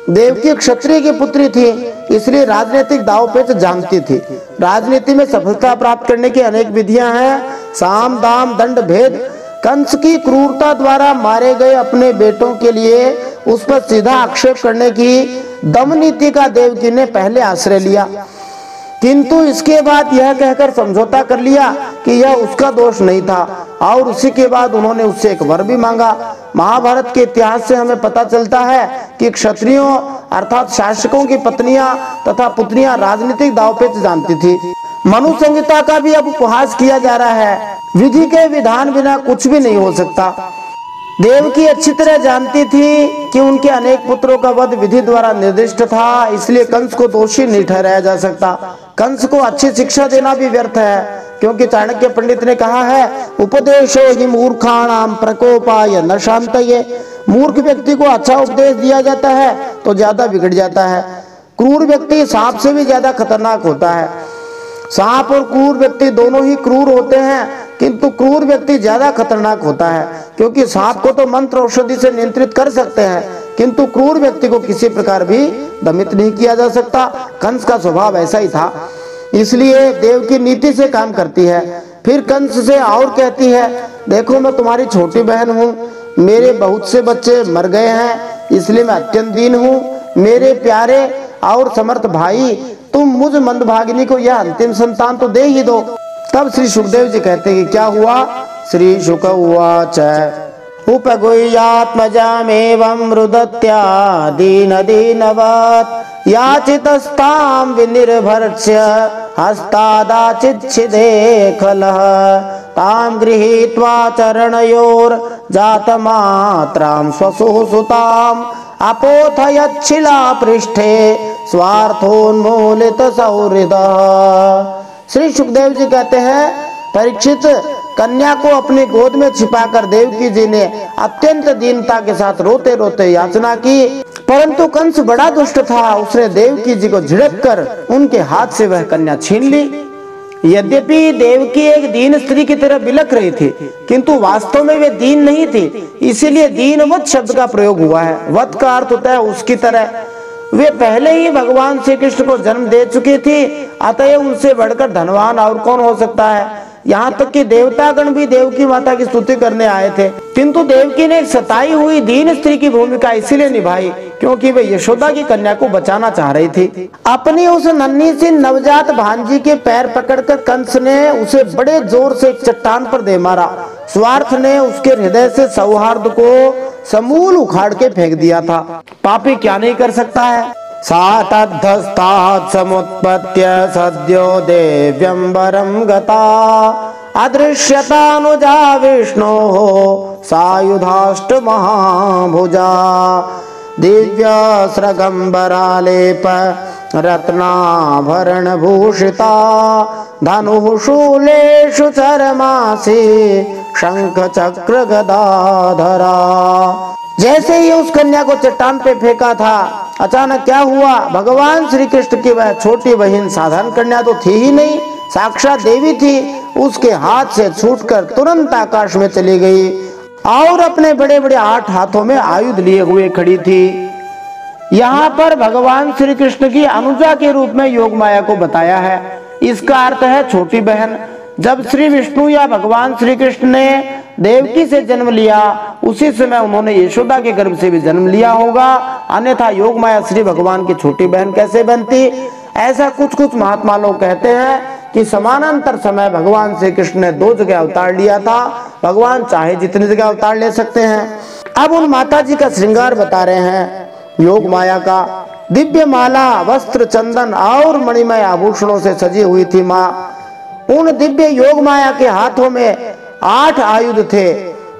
देवकी क्षत्रिय की पुत्री थी, इसलिए राजनीतिक दाव पेच जानती थी। राजनीति में सफलता प्राप्त करने की अनेक विधियां हैं, साम दाम दंड भेद। कंस की क्रूरता द्वारा मारे गए अपने बेटों के लिए उस पर सीधा आक्षेप करने की दम नीति का देवकी ने पहले आश्रय लिया, किंतु इसके बाद यह कहकर समझौता कर लिया कि यह उसका दोष नहीं था, और उसी के बाद उन्होंने उससे एक वर भी मांगा। महाभारत के इतिहास से हमें पता चलता है कि क्षत्रियों अर्थात शासकों की पत्नियां तथा पुत्रियां राजनीतिक दांवपेच जानती थी। मनु संहिता का भी अब उपहास किया जा रहा है, विधि के विधान बिना कुछ भी नहीं हो सकता। देवकी अच्छी तरह जानती थी कि उनके अनेक पुत्रों का वध विधि द्वारा निर्दिष्ट था, इसलिए कंस को दोषी नहीं ठहराया जा सकता। कंस को अच्छी शिक्षा देना भी व्यर्थ है, क्योंकि चाणक्य पंडित ने कहा है, उपदेशो हि मूर्खाणाम प्रकोपाय न शांतये। मूर्ख व्यक्ति को अच्छा उपदेश दिया जाता है तो ज्यादा बिगड़ जाता है। क्रूर व्यक्ति सांप से भी ज्यादा खतरनाक होता है। सांप और क्रूर व्यक्ति दोनों ही क्रूर होते हैं, किंतु क्रूर व्यक्ति ज्यादा खतरनाक होता है, क्योंकि सांप को तो मंत्र औषधि से नियंत्रित कर सकते हैं, किंतु क्रूर व्यक्ति को किसी प्रकार भी दमित नहीं किया जा सकता। कंस का स्वभाव ऐसा ही था, इसलिए देव की नीति से काम करती है। फिर कंस से और कहती है, देखो मैं तुम्हारी छोटी बहन हूँ, मेरे बहुत से बच्चे मर गए हैं, इसलिए मैं अत्यंत दीन हूँ। मेरे प्यारे और समर्थ भाई, तुम मुझ मंदभागिनी को यह अंतिम संतान तो दे ही दो। तब श्री सुखदेव जी कहते हैं कि क्या हुआ। श्री शुक उवाच उपगुह्यात्मजामेवं रुदत्या दीन दीनवत् याचितस्तां विनिर्भर्त्य हस्तादाचिच्छिदे खलः तां गृहीत्वा चरणयोर जातमात्रां स्वसुः सुताम् अपोथयच्छिला पृष्ठे स्वार्थोन्मूलित सौहृदः। श्री सुखदेव जी कहते हैं, परीक्षित, कन्या को अपनी गोद में छिपाकर देवकी जी ने अत्यंत दीनता के साथ रोते रोते याचना की, परंतु कंस बड़ा दुष्ट था। उसने देवकी जी को झिड़क कर उनके हाथ से वह कन्या छीन ली। यद्यपि देवकी एक दीन स्त्री की तरह बिलख रही थी, किंतु वास्तव में वे दीन नहीं थी, इसीलिए दीनवत शब्द का प्रयोग हुआ है। वत का अर्थ होता है उसकी तरह। वे पहले ही भगवान श्री कृष्ण को जन्म दे चुकी थी, अतः उनसे बढ़कर धनवान और कौन हो सकता है। यहाँ तक कि देवतागण भी देवकी माता की स्तुति करने आए थे, किंतु देवकी ने एक सताई हुई दीन स्त्री की भूमिका इसीलिए निभाई क्योंकि वे यशोदा की कन्या को बचाना चाह रही थी। अपनी उस नन्ही सी नवजात भांजी के पैर पकड़कर कंस ने उसे बड़े जोर से एक चट्टान पर दे मारा। स्वार्थ ने उसके हृदय से सौहार्द को समूल उखाड़ के फेंक दिया था। पापी क्या नहीं कर सकता है। सातद्धस्तात् समुत्पत्य सद्यो देव्यंबरं गता अदृश्यतानुजा विष्णोः सायुधाष्ट महाभुजा दिव्यस्रगंबरालेप रत्नाभरण भूषिता धनुः शूलेषु चरमासि शंख चक्र गदाधरा। जैसे ही उस कन्या को चट्टान पे फेंका था, अचानक क्या हुआ, भगवान श्री कृष्ण की वह छोटी बहन, साधारण कन्या तो थी ही नहीं, साक्षात देवी थी, उसके हाथ से छूटकर तुरंत आकाश में चली गई और अपने बड़े बड़े 8 हाथों में आयुध लिए हुए खड़ी थी। यहाँ पर भगवान श्री कृष्ण की अनुजा के रूप में योग माया को बताया है। इसका अर्थ है छोटी बहन। जब श्री विष्णु या भगवान श्री कृष्ण ने देवकी से जन्म लिया, उसी समय उन्होंने यशोदा के गर्भ से भी जन्म लिया होगा, अन्यथा योग माया श्री भगवान की छोटी बहन कैसे बनती। ऐसा कुछ कुछ महात्मा लोग कहते हैं कि समानांतर समय भगवान श्री कृष्ण ने 2 जगह अवतार लिया था। भगवान चाहे जितनी जगह अवतार ले सकते हैं। अब उन माता जी का श्रृंगार बता रहे हैं योग माया का। दिव्य माला, वस्त्र, चंदन और मणिमय आभूषणों से सजी हुई थी माँ। उन दिव्य योग माया के हाथों में 8 आयुध थे,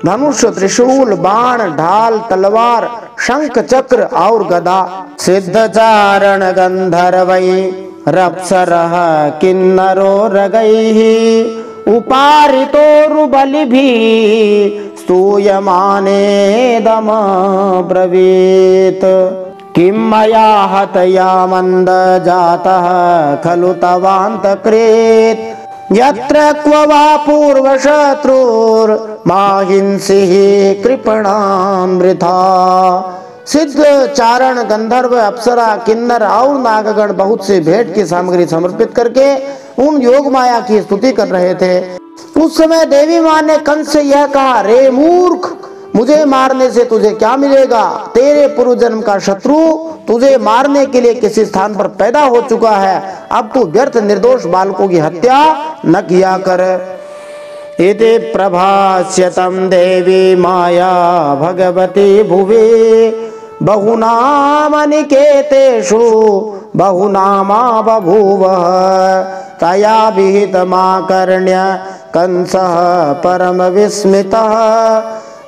धनुष, त्रिशूल, बाण, ढाल, तलवार, शंख, चक्र और गदा। सिद्ध चारण गंधर्वै रप्सरः किन्नरो रगैः उपारितोरुबलिभिः स्तूयमानेदम ब्रवीत्। किं मया हतया मंद जातः खलु तवान्तकृत् यत्र क्व वा पूर्वशत्रुर्माहिंसिः कृपणामृथा। सिद्ध, चारण, गंधर्व, अप्सरा, किन्नर और नागगण बहुत सी भेंट की सामग्री समर्पित करके उन योग माया की स्तुति कर रहे थे। उस समय देवी माँ ने कंस से यह कहा, रे मूर्ख, मुझे मारने से तुझे क्या मिलेगा? तेरे पूर्व जन्म का शत्रु तुझे मारने के लिए किसी स्थान पर पैदा हो चुका है। अब तू व्यर्थ निर्दोष बालकों की हत्या न किया कर। इति प्रभास्यतं देवी माया भगवती भुवि बहुनामनिकेतेषु बहुनामा बभूव। तया विहितमाकर्ण्य कंसः परम विस्मितः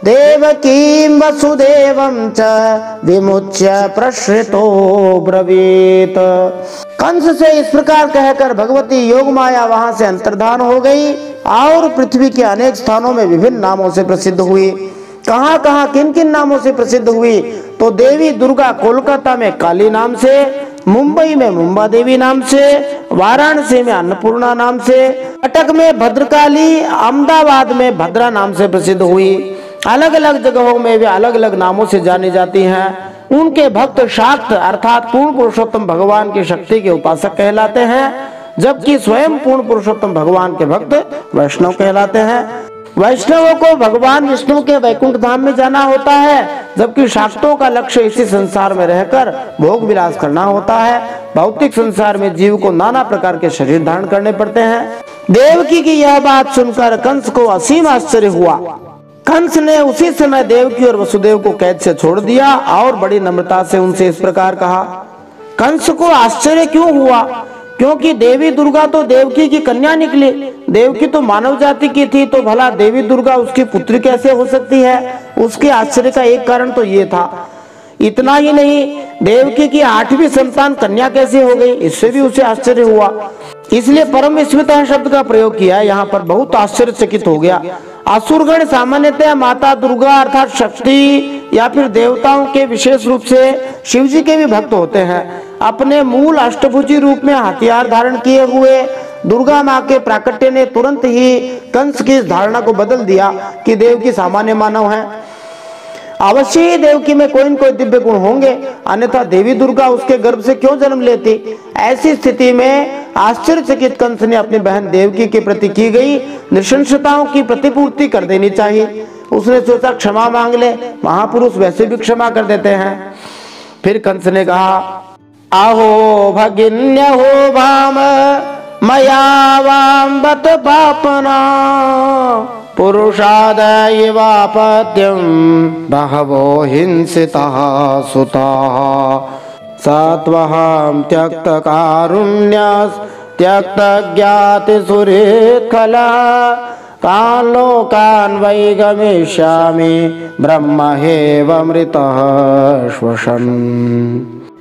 देवकीं वसुदेवं च विमुच्य प्रश्रितो ब्रवीत। कंस से इस प्रकार कहकर भगवती योग माया वहां से अंतर्धान हो गई और पृथ्वी के अनेक स्थानों में विभिन्न नामों से प्रसिद्ध हुई। कहाँ कहाँ किन किन नामों से प्रसिद्ध हुई? तो देवी दुर्गा कोलकाता में काली नाम से, मुंबई में मुंबा देवी नाम से, वाराणसी में अन्नपूर्णा नाम से, कटक में भद्रकाली, अहमदाबाद में भद्रा नाम से प्रसिद्ध हुई। अलग अलग जगहों में वे अलग अलग नामों से जानी जाती हैं। उनके भक्त शाक्त अर्थात पूर्ण पुरुषोत्तम भगवान की शक्ति के उपासक कहलाते हैं, जबकि स्वयं पूर्ण पुरुषोत्तम भगवान के भक्त वैष्णव कहलाते हैं। वैष्णवों को भगवान विष्णु के वैकुंठ धाम में जाना होता है, जबकि शाक्तों का लक्ष्य इसी संसार में रहकर भोग विलास करना होता है। भौतिक संसार में जीव को नाना प्रकार के शरीर धारण करने पड़ते हैं। देवकी की यह बात सुनकर कंस को असीम आश्चर्य हुआ। कंस ने उसी समय देवकी और वसुदेव को कैद से छोड़ दिया और बड़ी नम्रता से उनसे इस प्रकार कहा। कंस को आश्चर्य क्यों हुआ? क्योंकि देवी दुर्गा तो देवकी की कन्या निकली। देवकी तो मानव जाति की थी, तो भला देवी दुर्गा उसकी पुत्री कैसे हो सकती है? उसके आश्चर्य का एक कारण तो ये था। इतना ही नहीं, देवकी की 8वीं संतान कन्या कैसे हो गई, इससे भी उसे आश्चर्य हुआ। इसलिए परम विस्मितः शब्द का प्रयोग किया। यहाँ पर बहुत आश्चर्यचकित हो गया। असुरगण सामान्यतः माता दुर्गा अर्थात शक्ति या फिर देवताओं के विशेष रूप से शिव जी के भी भक्त होते हैं। अपने मूल अष्टभुजी रूप में हथियार धारण किए हुए दुर्गा माँ के प्राकट्य ने तुरंत ही कंस की इस धारणा को बदल दिया कि देवकी सामान्य मानव है। अवश्य ही देवकी में कोई न कोई दिव्य गुण होंगे, अन्यथा देवी दुर्गा उसके गर्भ से क्यों जन्म लेती? ऐसी स्थिति में आश्चर्यचकित कंस ने अपनी बहन देवकी के प्रति की गई नृशंसताओं की प्रतिपूर्ति कर देनी चाहिए। उसने सोचा क्षमा मांग ले, महापुरुष वैसे भी क्षमा कर देते हैं। फिर कंस ने कहा, आहो भगिन्य हो भाम मया वाम बत पापना पुरुषादयवापत्यं बहवो हिंसिताः सुताः सत्वहं त्यक्त कारुण्यस् त्यक्त ज्ञाति सुरेखला कान् लोकान् वै गमिष्यामि ब्रह्मैवामृतः श्वसन्।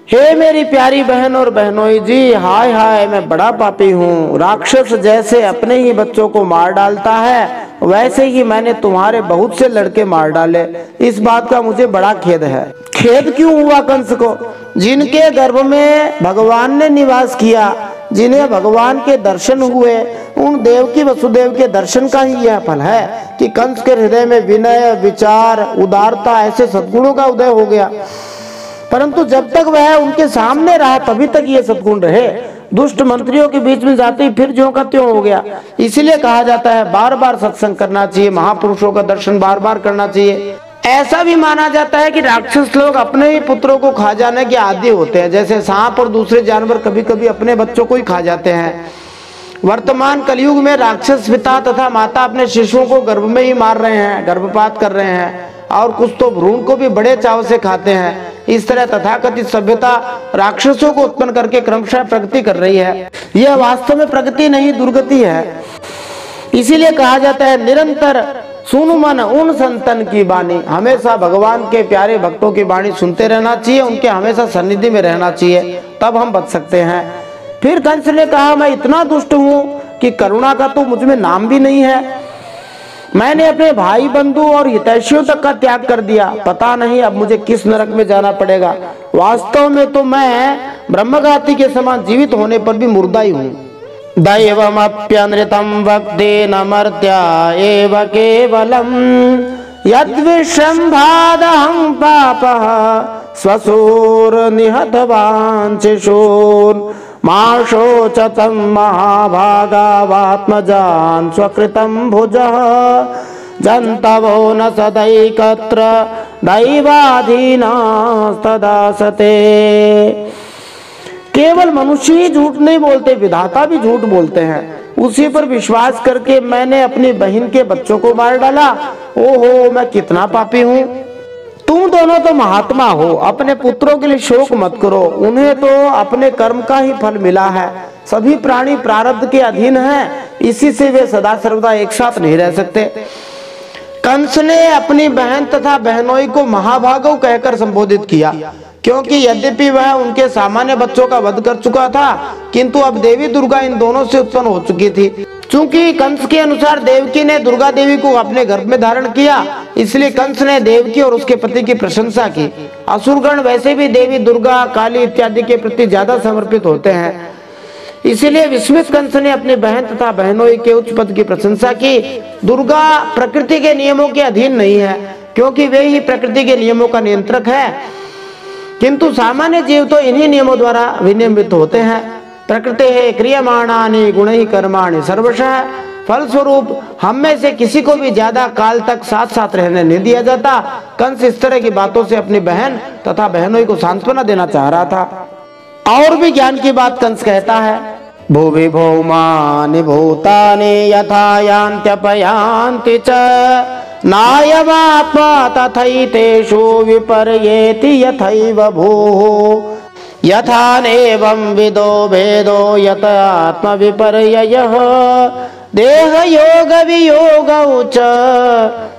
हे मेरी प्यारी बहन और बहनोई जी, हाय हाय, मैं बड़ा पापी हूँ। राक्षस जैसे अपने ही बच्चों को मार डालता है, वैसे ही मैंने तुम्हारे बहुत से लड़के मार डाले। इस बात का मुझे बड़ा खेद है। खेद क्यों हुआ कंस को? जिनके गर्भ में भगवान ने निवास किया, जिन्हें भगवान के दर्शन हुए, उन देवकी वसुदेव के दर्शन का ही यह फल है कि कंस के हृदय में विनय, विचार, उदारता ऐसे सद्गुणों का उदय हो गया। परंतु जब तक वह उनके सामने रहा तभी तक ये सद्गुण रहे। दुष्ट मंत्रियों के बीच में जाते ही फिर ज्यों का त्यों हो गया। इसीलिए कहा जाता है बार बार सत्संग करना चाहिए, महापुरुषों का दर्शन बार बार करना चाहिए। ऐसा भी माना जाता है कि राक्षस लोग अपने ही पुत्रों को खा जाने के आदी होते हैं, जैसे सांप और दूसरे जानवर कभी कभी अपने बच्चों को ही खा जाते हैं। वर्तमान कलयुग में राक्षस पिता तथा माता अपने शिशुओं को गर्भ में ही मार रहे हैं, गर्भपात कर रहे हैं, और कुछ तो भ्रूण को भी बड़े चाव से खाते हैं। इस तरह तथाकथित सभ्यता राक्षसों को उत्पन्न करके क्रमशः प्रगति कर रही है। यह वास्तव में प्रगति नहीं, दुर्गति है। इसीलिए कहा जाता है निरंतर सुन मन उन संतन की वाणी, हमेशा भगवान के प्यारे भक्तों की वाणी सुनते रहना चाहिए, उनके हमेशा सन्निधि में रहना चाहिए, तब हम बच सकते हैं। फिर कंस ने कहा मैं इतना दुष्ट हूँ कि करुणा का तो मुझ में नाम भी नहीं है। मैंने अपने भाई बंधु और हितैषियों तक का त्याग कर दिया, पता नहीं अब मुझे किस नरक में जाना पड़ेगा। वास्तव में तो मैं ब्रह्मघाती के समान जीवित होने पर भी मुर्दा ही हूँ। दैवमप्यनृतं वक्तेन मर्त्या एव केवलम् यद्विश्रम्भादहं पापः स्वसूर्निहतवान् शिशून् मा शोचतं महाभागावात्मजान् स्वकृतं भुजः जन्तवो न सदैकत्र दैवाधीनास्तदासते। केवल मनुष्य ही झूठ नहीं बोलते, विधाता भी झूठ बोलते हैं। उसी पर विश्वास करके मैंने अपनी बहन के बच्चों को मार डाला। ओहो मैं कितना पापी हूँ। तुम दोनों तो महात्मा हो, अपने पुत्रों के लिए शोक मत करो, उन्हें तो अपने कर्म का ही फल मिला है। सभी प्राणी प्रारब्ध के अधीन हैं, इसी से वे सदा सर्वदा एक साथ नहीं रह सकते। कंस ने अपनी बहन तथा बहनोई को महाभागव कहकर संबोधित किया, क्योंकि यद्यपि वह उनके सामान्य बच्चों का वध कर चुका था, किंतु अब देवी दुर्गा इन दोनों से उत्पन्न हो चुकी थी। चूंकि कंस के अनुसार देवकी ने दुर्गा देवी को अपने गर्भ में धारण किया, इसलिए कंस ने देवकी और उसके पति की प्रशंसा की। असुरगण वैसे भी देवी दुर्गा, काली इत्यादि के प्रति ज्यादा समर्पित होते हैं, इसीलिए विस्मित कंस ने अपनी बहन तथा बहनोई के उच्च पद की प्रशंसा की। दुर्गा प्रकृति के नियमों के अधीन नहीं है, क्योंकि वे ही प्रकृति के नियमों का नियंत्रक है, किंतु सामान्य जीव तो इन्हीं नियमों द्वारा विनियमित होते हैं। प्रकृति है क्रियमाणानि गुणैः कर्माणि सर्वशः, फलस्वरूप हम में से किसी को भी ज्यादा काल तक साथ साथ रहने नहीं दिया जाता। कंस इस तरह की बातों से अपनी बहन तथा बहनोई को सांत्वना देना चाह रहा था। और भी ज्ञान की बात कंस कहता है, भुवि भौमानि भूतानि यथा यान्त्यपयान्ति च नायमात्मा तथैतेषु विपर्येति यथैव भूः यथा नेवं विदो भेदो यत आत्मविपर्ययः देहयोग वियोगौ च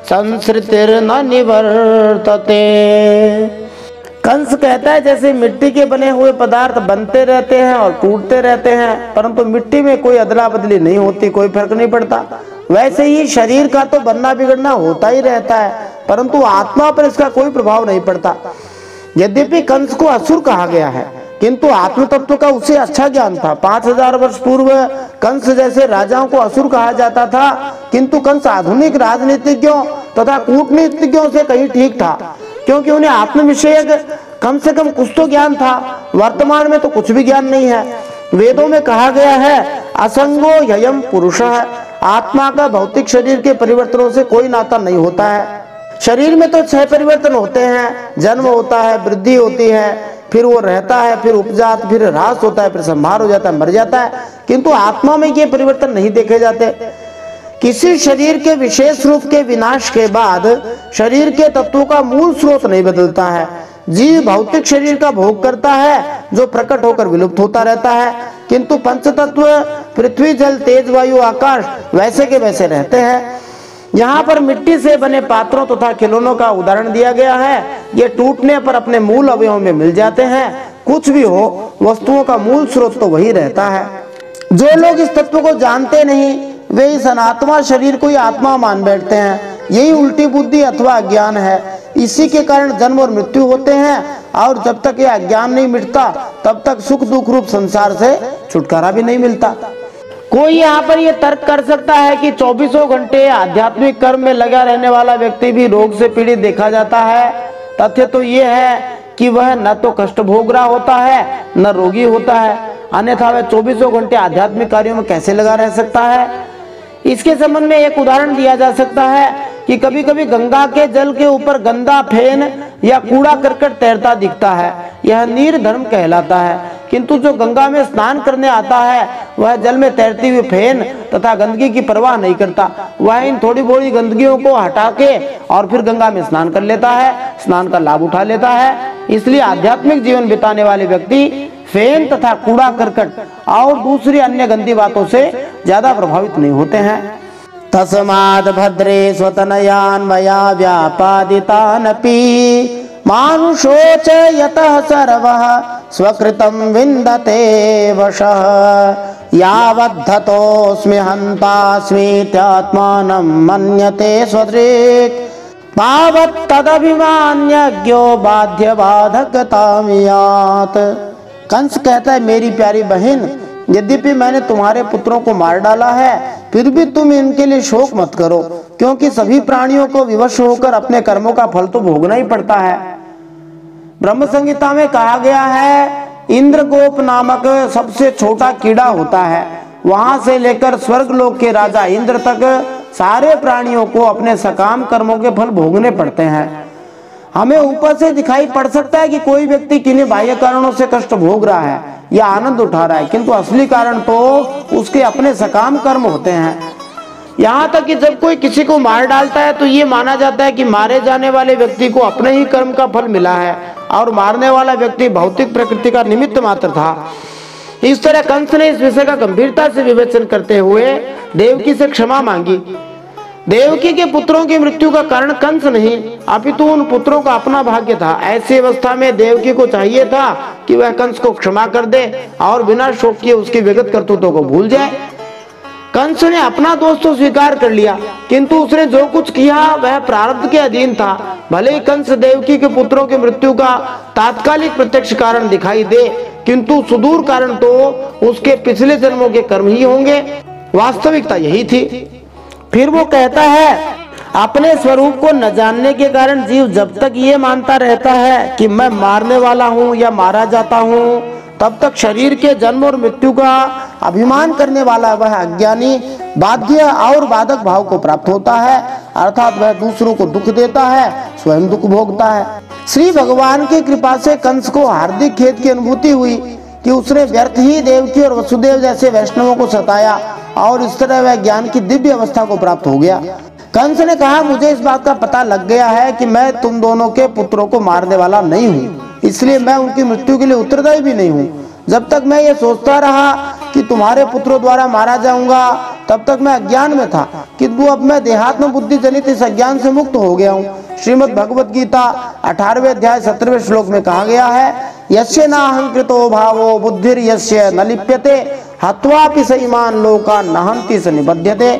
संसृतिर्न निवर्तते। कंस कहता है जैसे मिट्टी के बने हुए पदार्थ बनते रहते हैं और टूटते रहते हैं, परंतु मिट्टी में कोई अदला बदली नहीं होती, कोई फर्क नहीं पड़ता, वैसे ही शरीर का तो बनना बिगड़ना होता ही रहता है, परंतु आत्मा पर इसका कोई प्रभाव नहीं पड़ता। यद्यपि कंस को असुर कहा गया है, किंतु आत्म तत्व का उसे अच्छा ज्ञान था। 5000 वर्ष पूर्व कंस जैसे राजाओं को असुर कहा जाता था, किंतु कंस आधुनिक राजनीतिज्ञों तथा कूटनीतिज्ञों से कहीं ठीक था, क्योंकि उन्हें आत्म विषयक कम से कम कुछ तो ज्ञान था। वर्तमान में तो कुछ भी ज्ञान नहीं है। वेदों में कहा गया है असंगो ह्ययम पुरुषः, आत्मा का भौतिक शरीर के परिवर्तनों से कोई नाता नहीं होता है। शरीर में तो 6 परिवर्तन होते हैं, जन्म होता है, वृद्धि होती है, फिर वो रहता है, फिर उपजात, फिर ह्रास होता है, फिर संहार हो जाता है, मर जाता है, किंतु आत्मा में ये परिवर्तन नहीं देखे जाते। किसी शरीर के विशेष रूप के विनाश के बाद शरीर के तत्वों का मूल स्रोत नहीं बदलता है। जीव भौतिक शरीर का भोग करता है जो प्रकट होकर विलुप्त होता रहता है, किंतु पंच तत्व पृथ्वी जल तेज वायु आकाश वैसे के वैसे रहते हैं। यहाँ पर मिट्टी से बने पात्रों तथा खिलौनों का उदाहरण दिया गया है। ये टूटने पर अपने मूल अवयवों में मिल जाते हैं। कुछ भी हो, वस्तुओं का मूल स्रोत तो वही रहता है। जो लोग इस तत्व को जानते नहीं, वे इस अनात्मा शरीर को ही आत्मा मान बैठते हैं। यही उल्टी बुद्धि अथवा अज्ञान है। इसी के कारण जन्म और मृत्यु होते हैं, और जब तक यह अज्ञान नहीं मिटता तब तक सुख दुख रूप संसार से छुटकारा भी नहीं मिलता। कोई यहाँ पर यह तर्क कर सकता है कि 24 घंटे आध्यात्मिक कर्म में लगा रहने वाला व्यक्ति भी रोग से पीड़ित देखा जाता है। तथ्य तो यह है कि वह न तो कष्ट भोग रहा होता है, न रोगी होता है। अन्यथा वह 24 घंटे आध्यात्मिक कार्यों में कैसे लगा रह सकता है। इसके संबंध में एक उदाहरण दिया जा सकता है कि कभी कभी गंगा के जल के ऊपर गंदा फेन या कूड़ा करकट तैरता दिखता है, यह निर्धर्म कहलाता है। किंतु जो गंगा में स्नान करने आता है वह जल में तैरती हुई फेन तथा गंदगी की परवाह नहीं करता, वह इन थोड़ी बड़ी गंदगियों को हटा के और फिर गंगा में स्नान कर लेता है, स्नान का लाभ उठा लेता है। इसलिए आध्यात्मिक जीवन बिताने वाले व्यक्ति फेन तथा कूड़ा करकट और दूसरी अन्य गंदी बातों से ज्यादा प्रभावित नहीं होते हैं। तस्माद् भद्रे स्वतनयान मया व्यापादितानपि मानुषोच यतः सर्वः स्वकृतं विन्दते वशः यावद्धतोऽस्मि हन्तास्मीत्यात्मानं मन्यते स्वदृक् तावत्तदभिमान्यज्ञो बाध्यबाधकतामियात्। कंस कहता है, मेरी प्यारी बहन, यद्यपि मैंने तुम्हारे पुत्रों को मार डाला है फिर भी तुम इनके लिए शोक मत करो, क्योंकि सभी प्राणियों को विवश होकर अपने कर्मों का फल तो भोगना ही पड़ता है। ब्रह्म संहिता में कहा गया है, इंद्रगोप नामक सबसे छोटा कीड़ा होता है, वहां से लेकर स्वर्ग लोक के राजा इंद्र तक सारे प्राणियों को अपने सकाम कर्मों के फल भोगने पड़ते हैं। हमें ऊपर से दिखाई पड़ सकता है कि कोई व्यक्ति किन्हीं बाह्य कारणों से कष्ट भोग रहा है या आनंद उठा रहा है, किंतु असली कारण तो उसके अपने सकाम कर्म होते हैं। यहाँ तक कि जब कोई किसी को मार डालता है तो ये माना जाता है कि मारे जाने वाले व्यक्ति को अपने ही कर्म का फल मिला है और मारने वाला व्यक्ति भौतिक प्रकृति का निमित्त मात्र था। इस तरह कंस ने इस विषय का गंभीरता से विवेचन करते हुए देवकी से क्षमा मांगी। देवकी के पुत्रों की मृत्यु का कारण कंस नहीं अपितु उन पुत्रों का अपना भाग्य था। ऐसी अवस्था में देवकी को चाहिए था कि वह कंस को क्षमा कर दे और बिना शोक किए उसकी विगत करतूतों को भूल जाए। कंस ने अपना दोष तो स्वीकार कर लिया, किंतु उसने जो कुछ किया वह प्रारब्ध के अधीन था। भले ही कंस देवकी के पुत्रों की मृत्यु का तात्कालिक प्रत्यक्ष कारण दिखाई दे, किंतु सुदूर कारण तो उसके पिछले जन्मों के कर्म ही होंगे। वास्तविकता यही थी। फिर वो कहता है, अपने स्वरूप को न जानने के कारण जीव जब तक ये मानता रहता है कि मैं मारने वाला हूँ या मारा जाता हूँ, तब तक शरीर के जन्म और मृत्यु का अभिमान करने वाला वह अज्ञानी बाध्य और बाधक भाव को प्राप्त होता है, अर्थात वह दूसरों को दुख देता है, स्वयं दुख भोगता है। श्री भगवान की कृपा से कंस को हार्दिक खेद की अनुभूति हुई कि उसने व्यर्थ ही देवकी और वसुदेव जैसे वैष्णवों को सताया और इस तरह वह ज्ञान की दिव्य अवस्था को प्राप्त हो गया। कंस ने कहा, मुझे इस बात का पता लग गया है कि मैं तुम दोनों के पुत्रों को मारने वाला नहीं हूँ, इसलिए मैं उनकी मृत्यु के लिए उत्तरदायी भी नहीं हूँ। जब तक मैं ये सोचता रहा कि तुम्हारे पुत्रों द्वारा मारा जाऊंगा, तब तक मैं अज्ञान में था, किंतु अब मैं देहात्म बुद्धि जनित इस अज्ञान से मुक्त हो गया हूँ। श्रीमद् भगवद गीता 18वें अध्याय 17वें श्लोक में कहा गया है, यस्य नाहंकृतो भावो बुद्धिर यस्य न लिप्यते हत्वापि सईमान लोकान् नहन्ति स निबध्यते।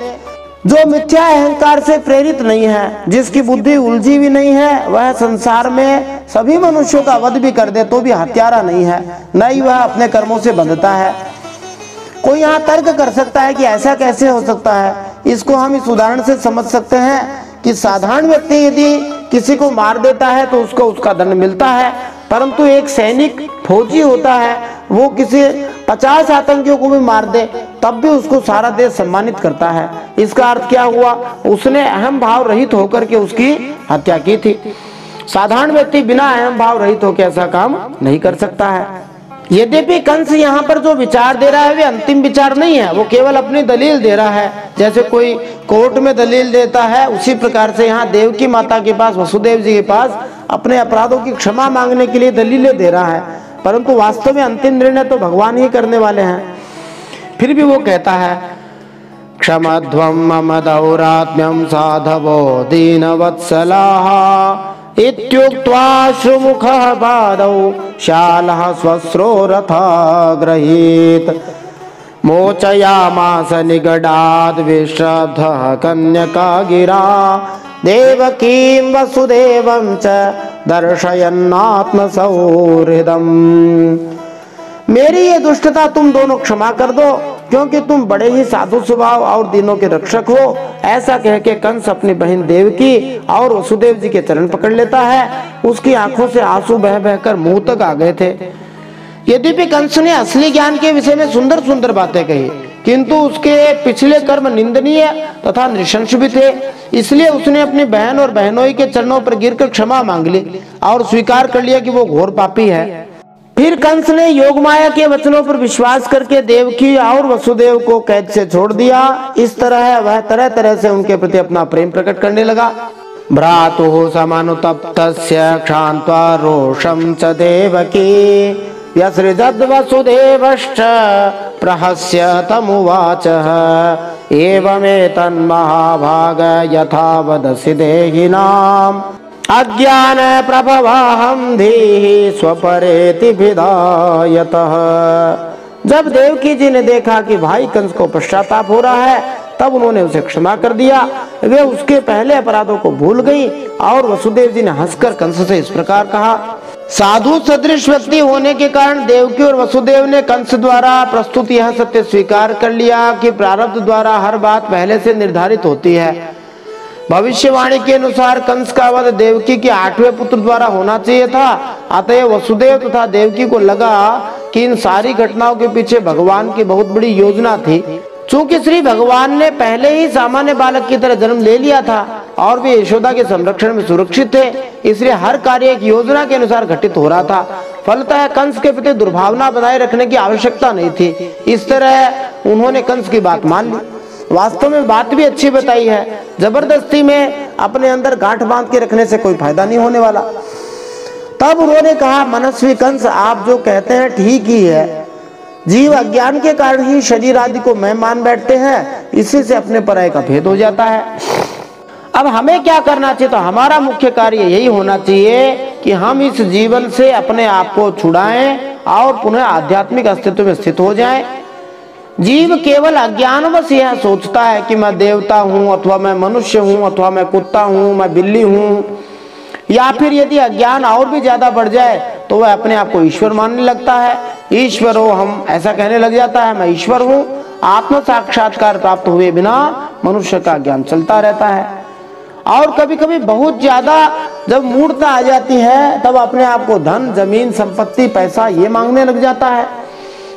जो मिथ्या अहंकार से प्रेरित नहीं है, जिसकी बुद्धि उलझी भी नहीं है, वह संसार में सभी मनुष्यों का वध भी कर दे तो भी हत्यारा नहीं है, न ही वह अपने कर्मों से बंधता है। कोई यहाँ तर्क कर सकता है कि ऐसा कैसे हो सकता है। इसको हम इस उदाहरण से समझ सकते हैं कि साधारण व्यक्ति यदि किसी को मार देता है तो उसको उसका दंड मिलता है, परंतु एक सैनिक फौजी होता है, वो किसी 50 आतंकियों को भी मार दे तब भी उसको सारा देश सम्मानित करता है। इसका अर्थ क्या हुआ? उसने अहम भाव रहित होकर के उसकी हत्या की थी। साधारण व्यक्ति बिना अहम भाव रहित होकर ऐसा काम नहीं कर सकता है। यद्यपि कंस यहाँ पर जो विचार दे रहा है वे अंतिम विचार नहीं है, वो केवल अपनी दलील दे रहा है। जैसे कोई कोर्ट में दलील देता है, उसी प्रकार से यहाँ देवकी माता के पास, वसुदेव जी के पास अपने अपराधों की क्षमा मांगने के लिए दलीलें दे रहा है, परंतु वास्तव में अंतिम निर्णय तो भगवान ही करने वाले हैं। फिर भी वो कहता है, क्षमध्वं मम दौरात्म्यं साधवो दीनवत्सलाः इत्युक्त्वा श्रुमुखः पादौ शालः स्वस्रो रथः गृहीत मोचयामास निगडाद् विश्रब्धः कन्यका गिरा देवकीं वसुदेवं च दर्शयन्नात्म सौहृदम्। मेरी ये दुष्टता तुम दोनों क्षमा कर दो, क्योंकि तुम बड़े ही साधु स्वभाव और दीनों के रक्षक हो। ऐसा कह के कंस अपनी बहन देवकी और वसुदेव जी के चरण पकड़ लेता है। उसकी आंखों से आंसू बह बहकर मुंह तक आ गए थे। यद्यपि कंस ने असली ज्ञान के विषय में सुंदर सुंदर बातें कही, किंतु उसके पिछले कर्म निंदनीय तथा नृशंस भी थे। इसलिए उसने अपनी बहन और बहनोई के चरणों पर गिरकर क्षमा मांग ली और स्वीकार कर लिया कि वो घोर पापी है। फिर कंस ने योगमाया के वचनों पर विश्वास करके देवकी और वसुदेव को कैद से छोड़ दिया। इस तरह वह तरह तरह से उनके प्रति अपना प्रेम प्रकट करने लगा। भ्रातुः समानुतप्तस्य क्षान्त्वा रोषं च देवकी व्यसृजद् वसुदेवश्च प्रहस्य तमुवाचः एवमेतन्महाभाग यथा वदसि देहिनाम् अज्ञान प्रभवाहं धीहि स्वपरेति विधायतः। जब देवकी जी ने देखा कि भाई कंस को पश्चाताप हो रहा है, तब उन्होंने उसे क्षमा कर दिया। वे उसके पहले अपराधों को भूल गई और वसुदेव जी ने हंसकर कंस से इस प्रकार कहा। साधु सदृश व्यक्ति होने के कारण देवकी और वसुदेव ने कंस द्वारा प्रस्तुत यह सत्य स्वीकार कर लिया कि प्रारब्ध द्वारा हर बात पहले से निर्धारित होती है। भविष्यवाणी के अनुसार कंस का वध देवकी के 8वें पुत्र द्वारा होना चाहिए था। अतएव वसुदेव तथा देवकी को लगा कि इन सारी घटनाओं के पीछे भगवान की बहुत बड़ी योजना थी। चूंकि श्री भगवान ने पहले ही सामान्य बालक की तरह जन्म ले लिया था और वे यशोदा के संरक्षण में सुरक्षित थे, इसलिए हर कार्य एक योजना के अनुसार घटित हो रहा था। फलतः कंस के प्रति दुर्भावना बनाए रखने की आवश्यकता नहीं थी। इस तरह उन्होंने कंस की बात मान ली। वास्तव में बात भी अच्छी बताई है। जबरदस्ती में अपने अंदर गांठ बांध के रखने से कोई फायदा नहीं होने वाला। तब उन्होंने कहा, मनस्वी कंस, आप जो कहते हैं ठीक ही है। जीव अज्ञान के कारण ही शरीर आदि को मैं मान बैठते हैं, इसी से अपने पराये का भेद हो जाता है। अब हमें क्या करना चाहिए? तो हमारा मुख्य कार्य यही होना चाहिए कि हम इस जीवन से अपने आप को छुड़ाएं और पुनः आध्यात्मिक अस्तित्व में स्थित हो जाएं। जीव केवल अज्ञानवश यह सोचता है कि मैं देवता हूँ, अथवा मैं मनुष्य हूँ, अथवा मैं कुत्ता हूँ, मैं बिल्ली हूँ, या फिर यदि अज्ञान और भी ज्यादा बढ़ जाए तो वह अपने आप को ईश्वर मानने लगता है। ईश्वर हो हम ऐसा कहने लग जाता है, मैं ईश्वर हूँ। आत्म साक्षात्कार प्राप्त हुए बिना मनुष्य का ज्ञान चलता रहता है। और कभी कभी बहुत ज्यादा जब मूर्खता आ जाती है, तब अपने आप को धन, जमीन, संपत्ति, पैसा ये मांगने लग जाता है।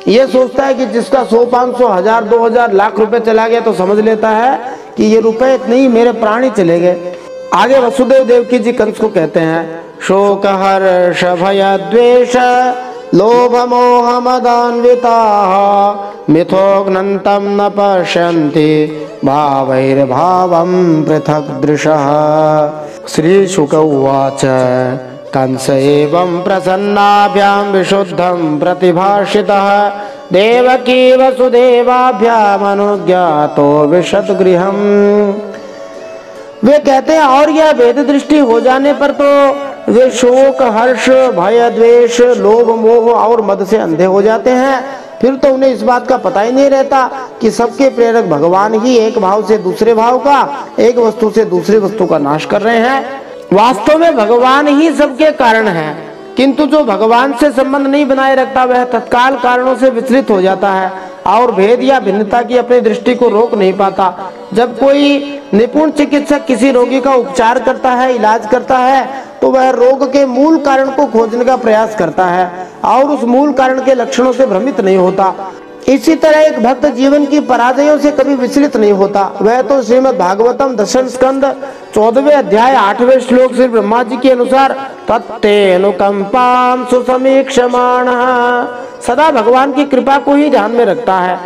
ये सोचता है कि जिसका 100, 500, 1000, 2000, लाख रुपए चला गया तो समझ लेता है कि ये रुपए नहीं, मेरे प्राण ही चले गए। आगे वसुदेव देवकी जी कंस को कहते हैं, शोक हर्ष भय द्वेष लोभ मोह मदान्विताः मिथोग्नन्तं न पश्यन्ति भावैर्भावं पृथक् दृशः। श्री शुक उवाच कंस एवं प्रसन्नाभ्यां विशुद्धं प्रतिभाषितः देवकी वसुदेवाभ्याम् अनुज्ञातो विशदगृहम्। वे कहते हैं, और यह भेद दृष्टि हो जाने पर तो वे शोक, हर्ष, भय, द्वेष, लोभ, मोह और मद से अंधे हो जाते हैं। फिर तो उन्हें इस बात का पता ही नहीं रहता कि सबके प्रेरक भगवान ही एक भाव से दूसरे भाव का, एक वस्तु से दूसरी वस्तु का नाश कर रहे हैं। वास्तव में भगवान ही सबके कारण है, किंतु जो भगवान से संबंध नहीं बनाए रखता वह तत्काल कारणों से विचलित हो जाता है और भेद या भिन्नता की अपनी दृष्टि को रोक नहीं पाता। जब कोई निपुण चिकित्सक किसी रोगी का उपचार करता है, इलाज करता है, तो वह रोग के मूल कारण को खोजने का प्रयास करता है और उस मूल कारण के लक्षणों से भ्रमित नहीं होता। इसी तरह एक भक्त जीवन की पराजयों से कभी विचलित नहीं होता। वह तो श्रीमद् भागवतम 10वें स्कंद 14वें अध्याय 8वें श्लोक श्री ब्रह्मा जी के अनुसार तत्तेऽनुकंपां सुसमीक्षमाणः सदा भगवान की कृपा को ही ध्यान में रखता है।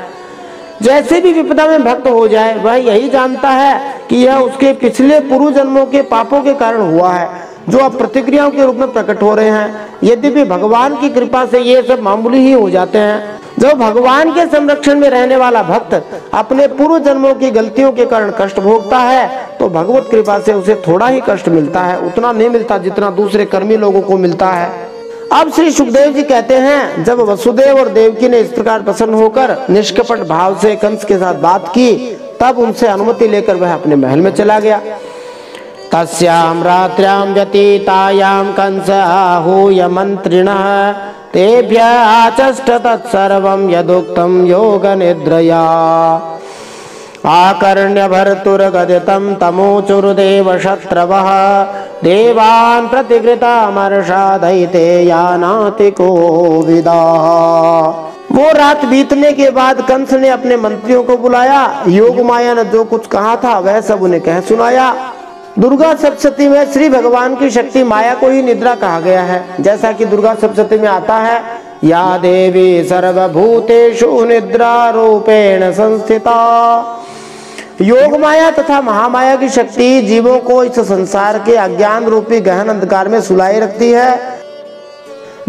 जैसे भी विपदा में भक्त हो जाए, वह यही जानता है कि यह उसके पिछले पूर्व जन्मों के पापों के कारण हुआ है, जो अब प्रतिक्रियाओं के रूप में प्रकट हो रहे हैं। यद्यपि भगवान की कृपा से ये सब मामूली ही हो जाते हैं। जब भगवान के संरक्षण में रहने वाला भक्त अपने पूर्व जन्मों की गलतियों के कारण कष्ट भोगता है, तो भगवत कृपा से उसे थोड़ा ही कष्ट मिलता है, उतना नहीं मिलता जितना दूसरे कर्मी लोगों को मिलता है। अब श्री सुखदेव जी कहते हैं, जब वसुदेव और देवकी ने इस प्रकार प्रसन्न होकर निष्कपट भाव से कंस के साथ बात की, तब उनसे अनुमति लेकर वह अपने महल में चला गया। तस्यां रात्र्यां व्यतीतायां कंस आहूय मंत्रिणः तेभ्यः आचष्ट तत्सर्वं यदुक्तं योगनिद्रया आकर्ण्य भर्तुर्गदितं तमोचुर्देव शत्रवः देवान् प्रतिकृतामर्षादयिते यानाति कोविदा। वो रात बीतने के बाद कंस ने अपने मंत्रियों को बुलाया। योग माया ने जो कुछ कहा था वह सब उन्हें कह सुनाया। दुर्गा सप्तशती में श्री भगवान की शक्ति माया को ही निद्रा कहा गया है। जैसा कि दुर्गा सप्तशती में आता है, या देवी सर्वभूतेषु निद्रा रूपेण संस्थिता। योग माया तथा महामाया की शक्ति जीवों को इस संसार के अज्ञान रूपी गहन अंधकार में सुलाए रखती है।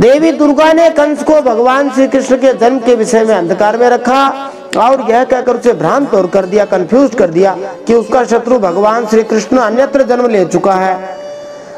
देवी दुर्गा ने कंस को भगवान श्री कृष्ण के जन्म के विषय में अंधकार में रखा और यह कहकर उसे भ्रांत और कर दिया, कंफ्यूज कर दिया कि उसका शत्रु भगवान श्री कृष्ण अन्यत्र जन्म ले चुका है।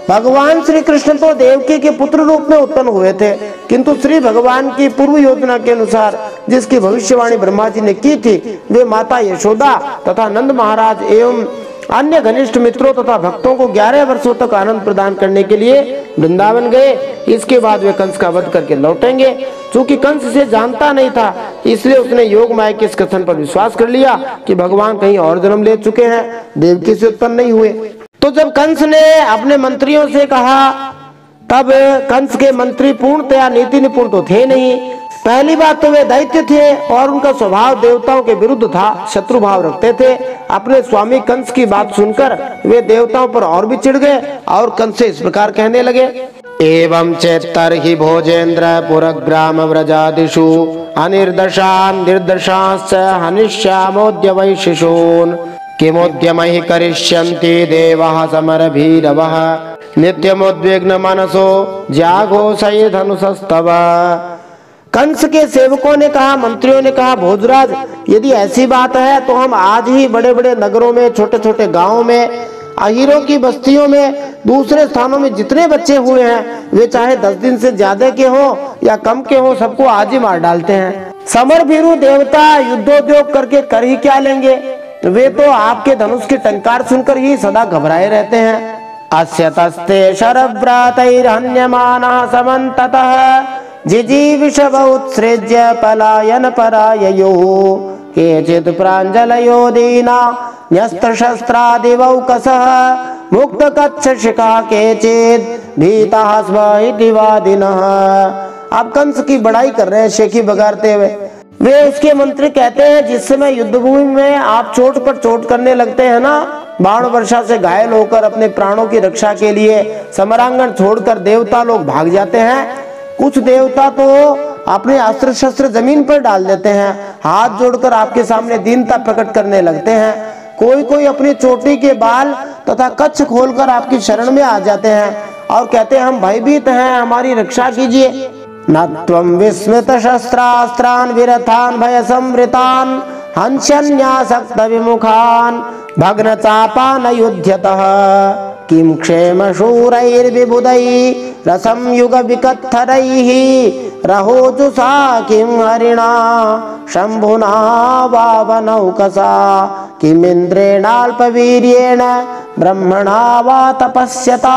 भगवान श्री कृष्ण तो देवकी के पुत्र रूप में उत्पन्न हुए थे, किंतु श्री भगवान की पूर्व योजना के अनुसार जिसकी भविष्यवाणी ब्रह्मा जी ने की थी, वे माता यशोदा तथा नंद महाराज एवं अन्य घनिष्ठ मित्रों तथा भक्तों को 11 वर्षों तक आनंद प्रदान करने के लिए वृंदावन गए। इसके बाद वे कंस का वध करके लौटेंगे। चूंकि कंस इसे जानता नहीं था, इसलिए उसने योग माया के इस कथन पर विश्वास कर लिया कि भगवान कहीं और जन्म ले चुके हैं, देवकी से उत्पन्न नहीं हुए। तो जब कंस ने अपने मंत्रियों से कहा, तब कंस के मंत्री पूर्णतया नीति निपुण तो थे नहीं। पहली बात तो वे दैत्य थे और उनका स्वभाव देवताओं के विरुद्ध था, शत्रु भाव रखते थे। अपने स्वामी कंस की बात सुनकर वे देवताओं पर और भी चिढ़ गए और कंस से इस प्रकार कहने लगे, एवं चेत्तर्हि भोजेन्द्र पुरग्राम व्रजादिषु अनिर्दशान् निर्दशांश्च हनिष्यामोऽद्य वै शिशून् किमुद्यमहि करिष्यन्ति देवाः समरभीरवः नित्यमुद्विग्न मनसो जागोषये धनुषस्तव। कंस के सेवकों ने कहा, मंत्रियों ने कहा, भोजराज यदि ऐसी बात है तो हम आज ही बड़े बड़े नगरों में, छोटे छोटे गांवों में, अहीरों की बस्तियों में, दूसरे स्थानों में जितने बच्चे हुए हैं वे चाहे 10 दिन से ज्यादा के हो या कम के हो, सबको आज ही मार डालते हैं। समर भीरु देवता युद्धोद्योग करके कर ही क्या लेंगे, वे तो आपके धनुष की टंकार सुनकर ही सदा घबराए रहते हैं। अस्य तस्ते शरव्रातैर्हन्यमानः समन्ततः जिजीविषव उत्सृज्य पलायन पराययो केचित् प्राञ्जलयो दीना न्यस्तशस्त्रादिवौकसः मुक्तकच्छशिखा केचित् भीताः स्म इति वादिनः। अब कंस की बड़ाई कर रहे हैं शेखी बगारते हुए। वे उसके मंत्री कहते हैं, जिस समय युद्ध भूमि में आप चोट पर चोट करने लगते हैं ना, बाण वर्षा से घायल होकर अपने प्राणों की रक्षा के लिए समरांगण छोड़कर देवता लोग भाग जाते हैं। कुछ देवता तो अपने अस्त्र शस्त्र जमीन पर डाल देते हैं, हाथ जोड़कर आपके सामने दीनता प्रकट करने लगते हैं। कोई कोई अपनी चोटी के बाल तथा कच्छ खोलकर आपकी शरण में आ जाते हैं और कहते हैं, हम भयभीत हैं, हमारी रक्षा कीजिए। न त्वं विस्मृत शस्त्रास्त्रान् विरथान् भय संवृतान् हंस्यन्यासक्त विमुखान् भग्न चापान युध्यतः किं क्षेम शूरैर्विबुधैः रसं युग विकत्थरैः रहोजुषा किं हरिणा शंभुना वावनौकसा किमिन्द्रेणाल्पवीर्येण ब्रह्मणा वा तपस्यता।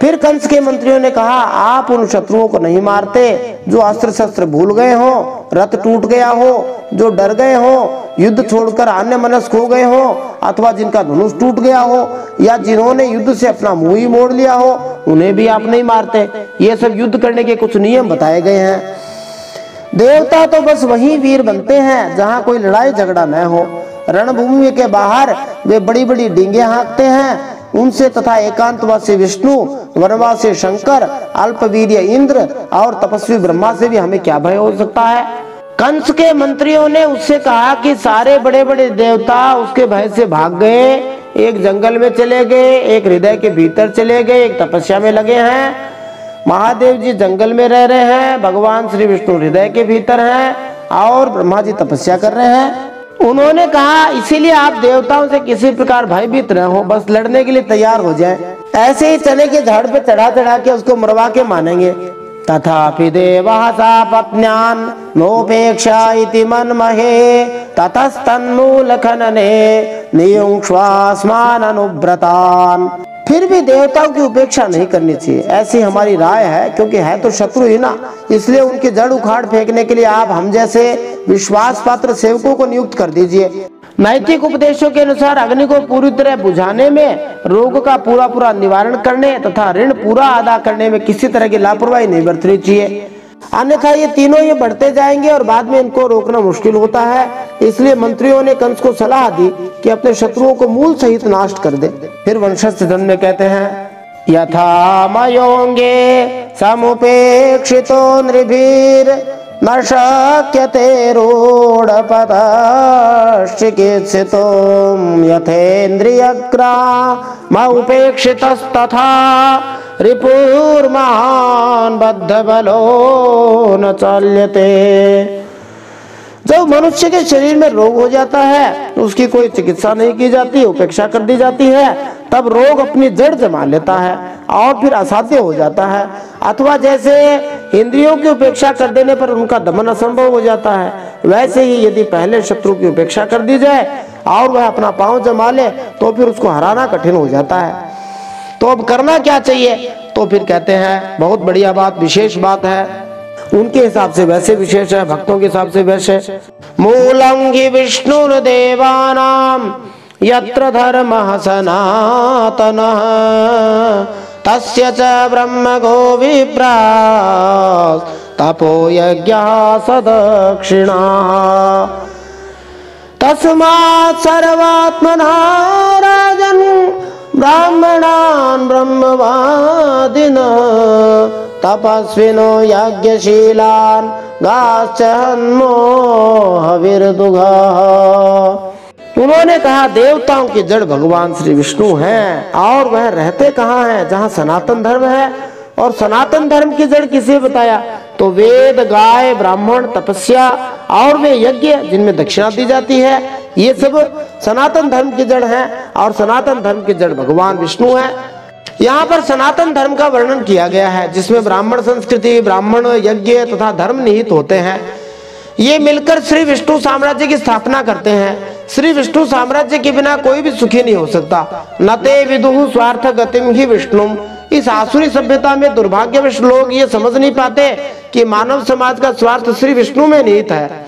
फिर कंस के मंत्रियों ने कहा, आप उन शत्रुओं को नहीं मारते जो अस्त्र शस्त्र भूल गए हो, रथ टूट गया हो, जो डर गए हो, युद्ध छोड़कर अन्य मनस्क हो गए हो, अथवा जिनका धनुष टूट गया हो, या जिन्होंने युद्ध से अपना मुंह ही मोड़ लिया हो, उन्हें भी आप नहीं मारते। ये सब युद्ध करने के कुछ नियम बताए गए हैं। देवता तो बस वही वीर बनते हैं जहाँ कोई लड़ाई झगड़ा न हो। रणभूमि के बाहर वे बड़ी बड़ी डींगे हाँकते हैं, उनसे तथा एकांतवासी विष्णु, वनवासी शंकर, अल्पवीर्य इंद्र और तपस्वी ब्रह्मा से भी हमें क्या भय हो सकता है। कंस के मंत्रियों ने उससे कहा कि सारे बड़े बड़े देवता उसके भय से भाग गए, एक जंगल में चले गए, एक हृदय के भीतर चले गए, एक तपस्या में लगे हैं। महादेव जी जंगल में रह रहे हैं, भगवान श्री विष्णु हृदय के भीतर हैं और ब्रह्मा जी तपस्या कर रहे हैं। उन्होंने कहा, इसीलिए आप देवताओं से किसी प्रकार भयभीत न हो, बस लड़ने के लिए तैयार हो जाएं। ऐसे ही चने के झाड़ पे चढ़ा चढ़ा के उसको मरवा के मानेंगे। तथापि देवाः सापत्न्यान् नोपेक्षा इति मन्महे ततस्तन्मूल खनने नियुङ्क्ष्वास्मान् अनुव्रतान्। फिर भी देवताओं की उपेक्षा नहीं करनी चाहिए, ऐसी हमारी राय है, क्योंकि है तो शत्रु ही ना। इसलिए उनके जड़ उखाड़ फेंकने के लिए आप हम जैसे विश्वास पात्र सेवकों को नियुक्त कर दीजिए। नैतिक उपदेशों के अनुसार अग्नि को पूरी तरह बुझाने में, रोग का पूरा निवारण करने तथा ऋण पूरा अदा करने में किसी तरह की लापरवाही नहीं बरतनी चाहिए, अन्यथा ये तीनों ये बढ़ते जाएंगे और बाद में इनको रोकना मुश्किल होता है। इसलिए मंत्रियों ने कंस को सलाह दी कि अपने शत्रुओं को मूल सहित नाश कर दे। फिर वंशस्थ धन में कहते हैं, यथा मयोंगे समुपेक्षितो नृभिर न शक्यते रूढपदश्चिकित्सितुं यथेन्द्रियग्रामोपेक्षितस्तथा रिपुर्महान् बद्धबलो न चाल्यते। जब मनुष्य के शरीर में रोग हो जाता है, उसकी कोई चिकित्सा नहीं की जाती, उपेक्षा कर दी जाती है, तब रोग अपनी जड़ जमा लेता है और फिर असाध्य हो जाता है। अथवा जैसे इंद्रियों की उपेक्षा कर देने पर उनका दमन असंभव हो जाता है, वैसे ही यदि पहले शत्रु की उपेक्षा कर दी जाए और वह अपना पांव जमा ले तो फिर उसको हराना कठिन हो जाता है। तो अब करना क्या चाहिए? तो फिर कहते हैं, बहुत बढ़िया बात, विशेष बात है। उनके हिसाब से वैसे विशेष है, भक्तों के हिसाब से वैसे। मूलं हि विष्णुर्देवानां यत्र धर्मः सनातनः तस्य च ब्रह्मगो विप्रास् तपो यज्ञः सदक्षिणाः तस्मात् सर्वात्मना राजन् ब्राह्मणान् ब्रह्मवादिनः तपस्विनो यज्ञशीलान् गाश्च हन्मो हविर्दुघः। उन्होंने कहा, देवताओं की जड़ भगवान श्री विष्णु हैं और वह रहते कहाँ हैं? जहाँ सनातन धर्म है। और सनातन धर्म की जड़ किसे बताया? तो वेद, गाय, ब्राह्मण, तपस्या और वे यज्ञ जिनमें दक्षिणा दी जाती है, ये सब सनातन धर्म की जड़ है। और सनातन धर्म की जड़ भगवान विष्णु है। यहाँ पर सनातन धर्म का वर्णन किया गया है, जिसमें ब्राह्मण संस्कृति, ब्राह्मण यज्ञ तथा धर्म निहित होते हैं। ये मिलकर श्री विष्णु साम्राज्य की स्थापना करते हैं। श्री विष्णु साम्राज्य के बिना कोई भी सुखी नहीं हो सकता। नते विदुः स्वार्थ गतिम ही विष्णुम। इस आसुरी सभ्यता में दुर्भाग्यवश लोग ये समझ नहीं पाते कि मानव समाज का स्वार्थ श्री विष्णु में निहित है।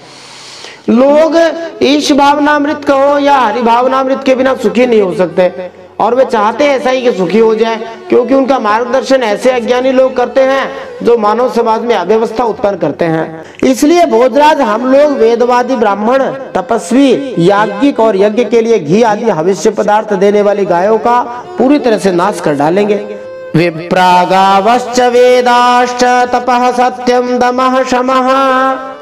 लोग ईश भावनामृत कहो या हरि भावनामृत के बिना सुखी नहीं हो सकते, और वे चाहते हैं ऐसा ही कि सुखी हो जाए, क्योंकि उनका मार्गदर्शन ऐसे अज्ञानी लोग करते हैं जो मानव समाज में अव्यवस्था उत्पन्न करते हैं। इसलिए भोजराज, हम लोग वेदवादी ब्राह्मण, तपस्वी, याज्ञिक और यज्ञ के लिए घी आदि हविष्य पदार्थ देने वाली गायों का पूरी तरह से नाश कर डालेंगे। विप्रागावश्च वेदाश्च तपः सत्यं दमः शमः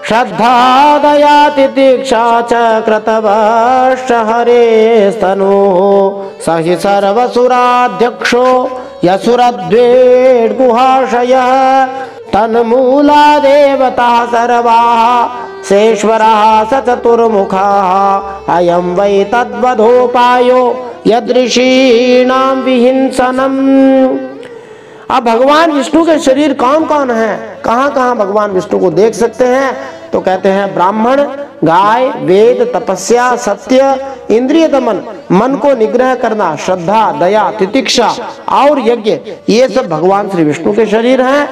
श्रद्धा दया तितिक्षा च क्रतवश्च हरेस्तनोः स हि सर्वसुराध्यक्षो यसुरद्वेड्गुहाशयः तन्मूला देवता सर्वाः सेश्वरः स चतुर्मुखः अयं वै तद्वधोपायो यदृषीणां विहिंसनम्। अब भगवान विष्णु के शरीर कौन कौन है, कहाँ कहाँ भगवान विष्णु को देख सकते हैं? तो कहते हैं, ब्राह्मण, गाय, वेद, तपस्या, सत्य, इंद्रिय दमन, मन को निग्रह करना, श्रद्धा, दया, तितिक्षा और यज्ञ, ये सब भगवान श्री विष्णु के शरीर हैं।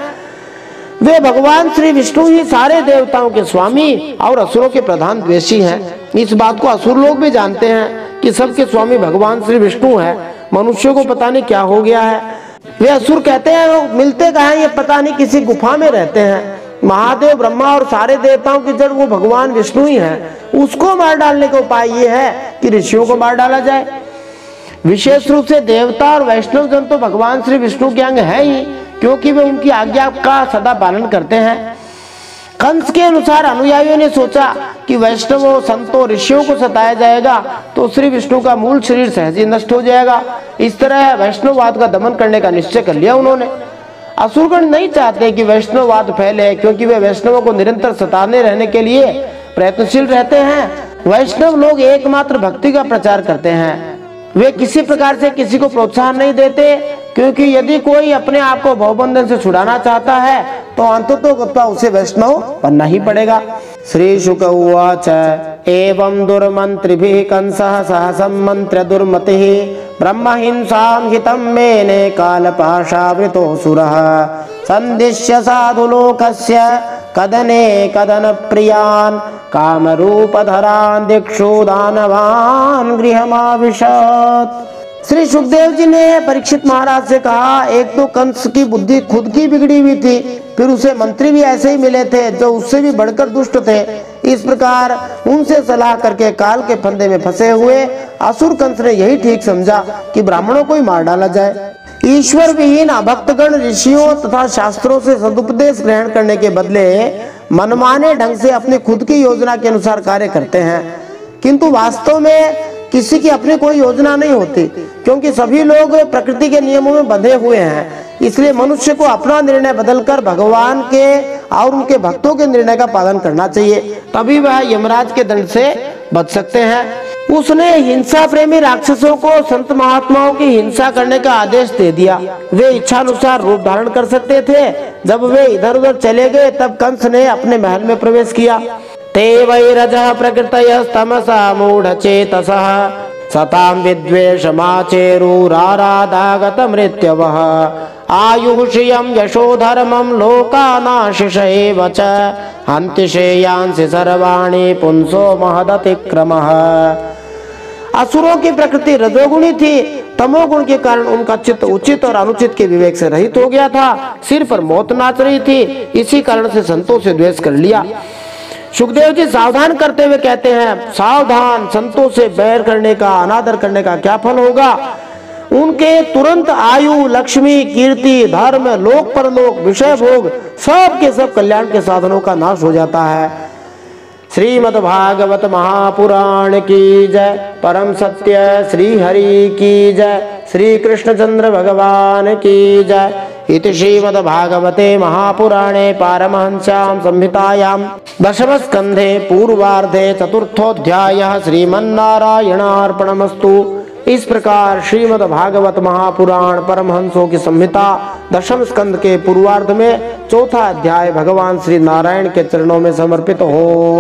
वे भगवान श्री विष्णु ही सारे देवताओं के स्वामी और असुरों के प्रधान द्वेषी हैं। इस बात को असुर लोग भी जानते हैं कि सबके स्वामी भगवान श्री विष्णु है। मनुष्यों को पता नहीं क्या हो गया है। वे असुर कहते हैं, वो मिलते कहाँ हैं? ये पता नहीं, किसी गुफा में रहते हैं। महादेव, ब्रह्मा और सारे देवताओं की जड़ वो भगवान विष्णु ही हैं। उसको मार डालने का उपाय ये है कि ऋषियों को मार डाला जाए। विशेष रूप से देवता और वैष्णव जन तो भगवान श्री विष्णु के अंग है ही, क्योंकि वे उनकी आज्ञा का सदा पालन करते हैं। कंस के अनुसार अनुयायियों ने सोचा कि वैष्णवों, संतों, ऋषियों को सताया जाएगा तो श्री विष्णु का मूल शरीर सहज ही नष्ट हो जाएगा। इस तरह वैष्णववाद का दमन करने का निश्चय कर लिया उन्होंने। असुरगण नहीं चाहते कि वैष्णववाद फैले, क्योंकि वे वैष्णवों को निरंतर सताने रहने के लिए प्रयत्नशील रहते हैं। वैष्णव लोग एकमात्र भक्ति का प्रचार करते हैं। वे किसी प्रकार से किसी को प्रोत्साहन नहीं देते, क्योंकि यदि कोई अपने आप को भवबंधन से छुड़ाना चाहता है तो अंततः उसे वैष्णव बनना ही पड़ेगा। श्री शुक उवाच एवं दुर्मंत्रिभिः कंसः सहसम्मन्त्र्य दुर्मतिः ब्रह्महिंसां हितं मेने कालपाशावृतोऽसुरः संदिश्य साधुलोकस्य कदने कदन प्रियान् कामरूपधरान् दिक्षु दानवान् गृहमाविशत्। श्री सुखदेव जी ने परीक्षित महाराज से कहा, एक तो कंस की बुद्धि खुद की बिगड़ी हुई थी, फिर उसे मंत्री भी ऐसे ही मिले थे जो उससे भी बढ़कर दुष्ट थे। इस प्रकार उनसे सलाह करके काल के फंदे में फंसे हुए असुर कंस ने यही ठीक समझा कि ब्राह्मणों को ही मार डाला जाए। ईश्वर विहीन अभक्तगण ऋषियों तथा शास्त्रों से सदुपदेश ग्रहण करने के बदले मनमाने ढंग से अपनी खुद की योजना के अनुसार कार्य करते हैं, किंतु वास्तव में किसी की अपनी कोई योजना नहीं होती, क्योंकि सभी लोग प्रकृति के नियमों में बंधे हुए हैं। इसलिए मनुष्य को अपना निर्णय बदलकर भगवान के और उनके भक्तों के निर्णय का पालन करना चाहिए, तभी वह यमराज के दंड से बच सकते हैं। उसने हिंसा प्रेमी राक्षसों को संत महात्माओं की हिंसा करने का आदेश दे दिया। वे इच्छानुसार रूप धारण कर सकते थे। जब वे इधर उधर चले गए तब कंस ने अपने महल में प्रवेश किया। ते वैरजः प्रकृतयस्तमसा मूढ़चेतसः सतां विद्वेषमाचेरुराराधागत मृत्यवः आयुः श्रियं यशो धर्मं लोकानाशिष एव च हन्ति श्रेयांसि सर्वाणि पुंसो महदतिक्रमः। असुरों की प्रकृति रजोगुणी थी। तमोगुण के कारण उनका चित्त उचित और अनुचित के विवेक से रहित हो गया था। सिर पर मौत नाच रही थी, इसी कारण से संतों से द्वेष कर लिया। सुखदेव जी सावधान करते हुए कहते हैं, सावधान, संतों से बैर करने का, अनादर करने का क्या फल होगा। उनके तुरंत आयु, लक्ष्मी, कीर्ति, धर्म, लोक परलोक, विषय भोग सब के सब कल्याण के साधनों का नाश हो जाता है। श्रीमद् भागवत महापुराण की जय। परम सत्य श्री हरि की जय। श्री कृष्णचंद्र भगवान की जय। इति श्रीमद् भागवते महापुराणे पारमहंस्यां संहितायां दशम स्कंधे पूर्वार्धे चतुर्थोऽध्यायः श्रीमन्नारायणार्पणमस्तु। इस प्रकार श्रीमद् भागवत महापुराण परमहंसों की संहिता दशम स्कंध के पूर्वार्ध में चौथा अध्याय भगवान श्री नारायण के चरणों में समर्पित हो।